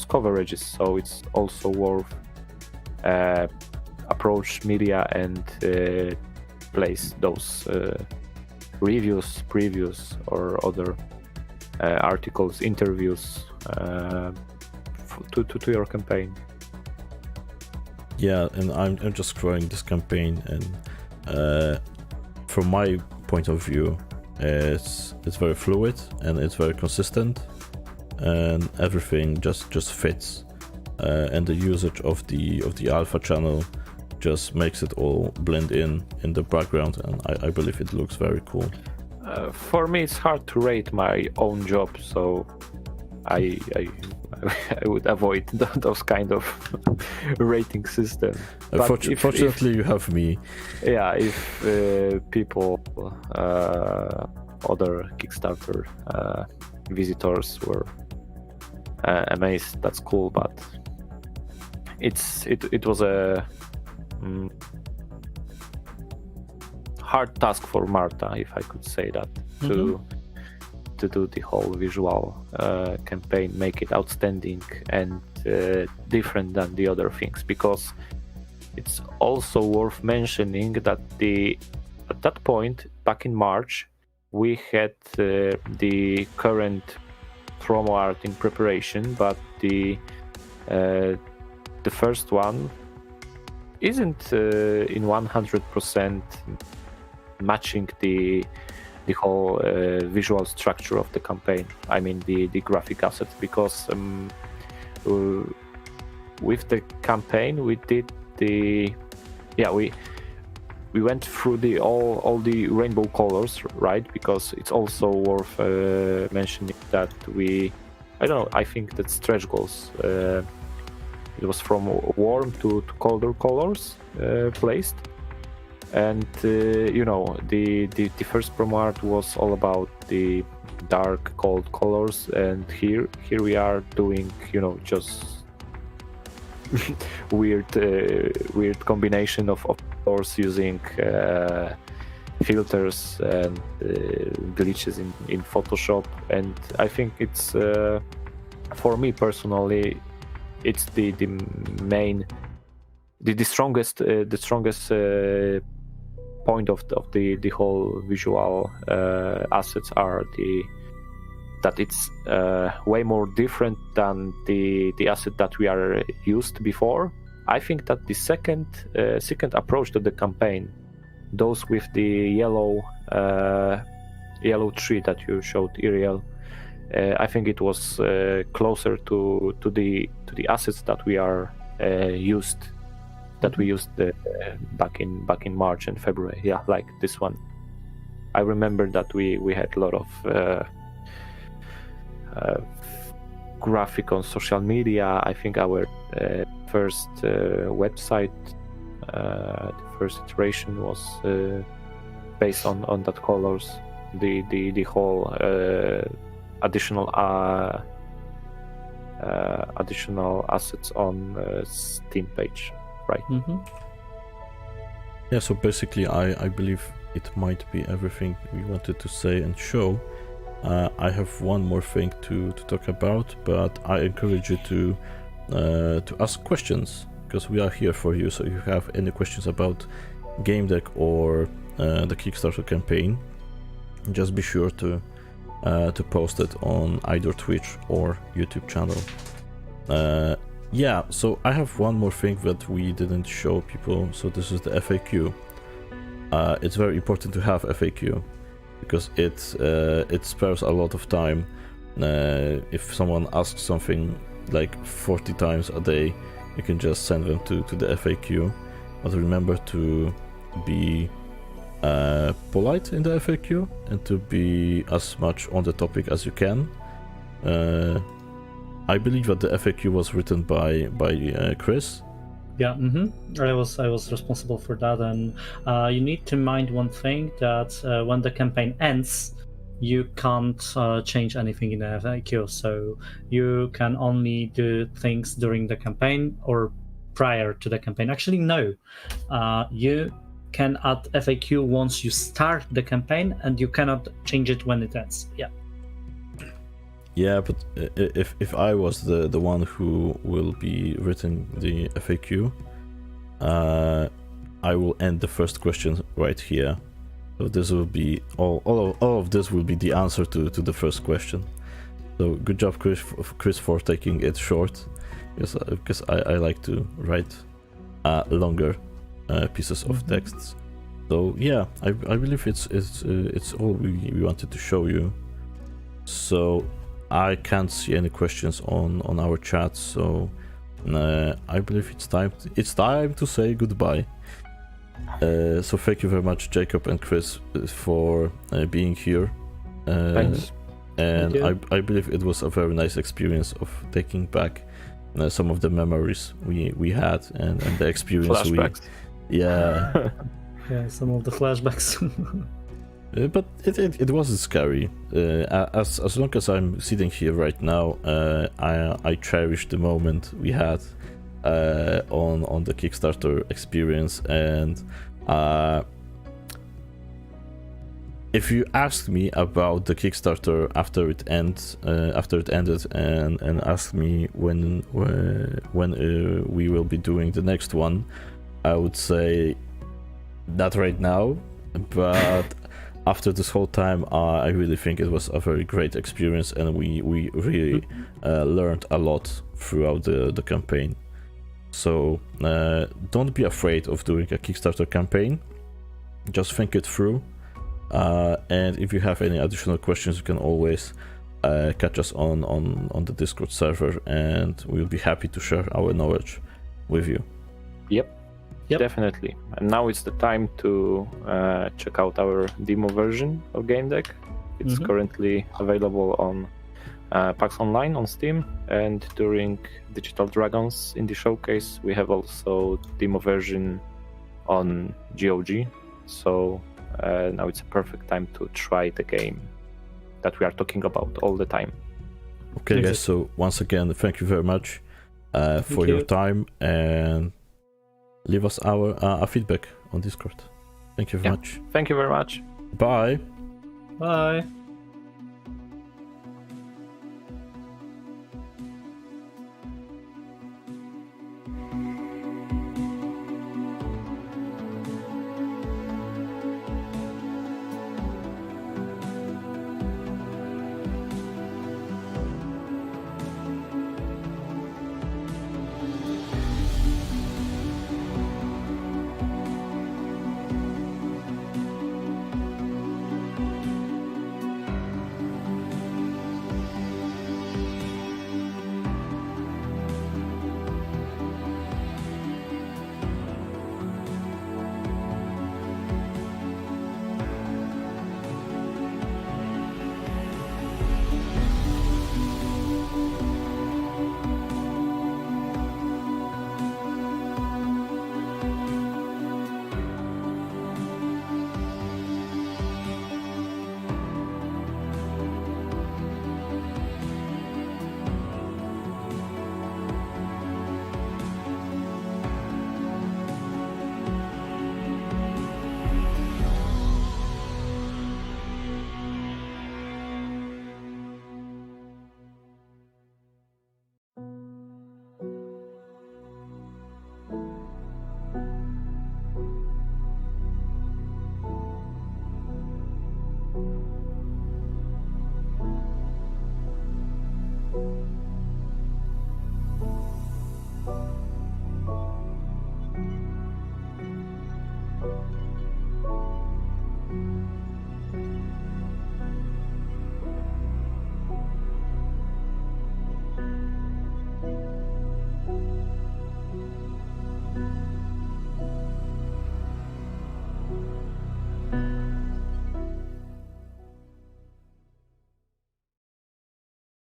coverages. So it's also worth approach media and place those reviews, previews, or other articles, interviews to your campaign. Yeah, and I'm just growing this campaign, and from my point of view, it's very fluid and it's very consistent, and everything just fits. And the usage of the alpha channel just makes it all blend in the background, and I believe it looks very cool. For me, it's hard to rate my own job, so I would avoid those kind of rating system. Fortunately, you have me. Yeah, if people, other Kickstarter visitors were amazed, that's cool. But it was a hard task for Marta, if I could say that, to do the whole visual campaign, make it outstanding and different than the other things, because it's also worth mentioning that at that point, back in March, we had the current promo art in preparation, but the first one isn't in 100% matching the whole visual structure of the campaign. I mean the graphic assets, because with the campaign we did we went through all the rainbow colors, right? Because it's also worth mentioning that I think that stretch goals, it was from warm to colder colors placed. And the first promo art was all about the dark, cold colors, and here we are doing just weird combination of colors using filters and glitches in Photoshop. And I think it's for me personally, it's the main, the strongest point of the whole visual assets are that it's way more different than the asset that we are used before. I think that the second approach to the campaign, those with the yellow tree that you showed, Iriel, I think it was closer to the assets that we are used that we used back in March and February. Yeah, like this one. I remember that we had a lot of graphic on social media. I think our first website, the first iteration was based on that colors. The whole additional assets on Steam page, right? Yeah, so basically I believe it might be everything we wanted to say and show. I have one more thing to talk about, but I encourage you to ask questions, because we are here for you. So if you have any questions about Gamedec or the Kickstarter campaign, just be sure to post it on either Twitch or YouTube channel. Yeah, so I have one more thing that we didn't show people. So this is the FAQ. It's very important to have FAQ, because it spares a lot of time. If someone asks something like 40 times a day, you can just send them to the FAQ. But remember to be polite in the FAQ and to be as much on the topic as you can. I believe that the FAQ was written by Chris. Yeah, I was responsible for that, and you need to mind one thing, that when the campaign ends, you can't change anything in the FAQ. So you can only do things during the campaign or prior to the campaign. Actually, no, you can add FAQ once you start the campaign, and you cannot change it when it ends. Yeah, but if I was the one who will be written the FAQ, I will end the first question right here. So this will be all of this will be the answer to the first question. So good job, Chris, for taking it short, because I like to write longer pieces of texts. So yeah, I believe it's all we wanted to show you. So I can't see any questions on our chat, so I believe it's time to say goodbye. So thank you very much, Jacob and Chris, for being here. Thanks. And I believe it was a very nice experience of taking back some of the memories we had and the experience Flashbacks. Yeah, some of the flashbacks. but it wasn't scary. As long as I'm sitting here right now, I cherish the moment we had on the Kickstarter experience. And if you asked me about the Kickstarter after it ended, and asked me when we will be doing the next one, I would say not right now, but after this whole time, I really think it was a very great experience, and we really learned a lot throughout the campaign. So don't be afraid of doing a Kickstarter campaign. Just think it through. And if you have any additional questions, you can always catch us on the Discord server, and we'll be happy to share our knowledge with you. Yep. Definitely. And now it's the time to check out our demo version of Gamedec. It's currently available on PAX Online on Steam, and during Digital Dragons in the showcase we have also demo version on GOG. So now it's a perfect time to try the game that we are talking about all the time. Okay, guys, so once again, thank you very much for your time, and leave us our feedback on Discord. Thank you very much. Thank you very much. Bye. Bye.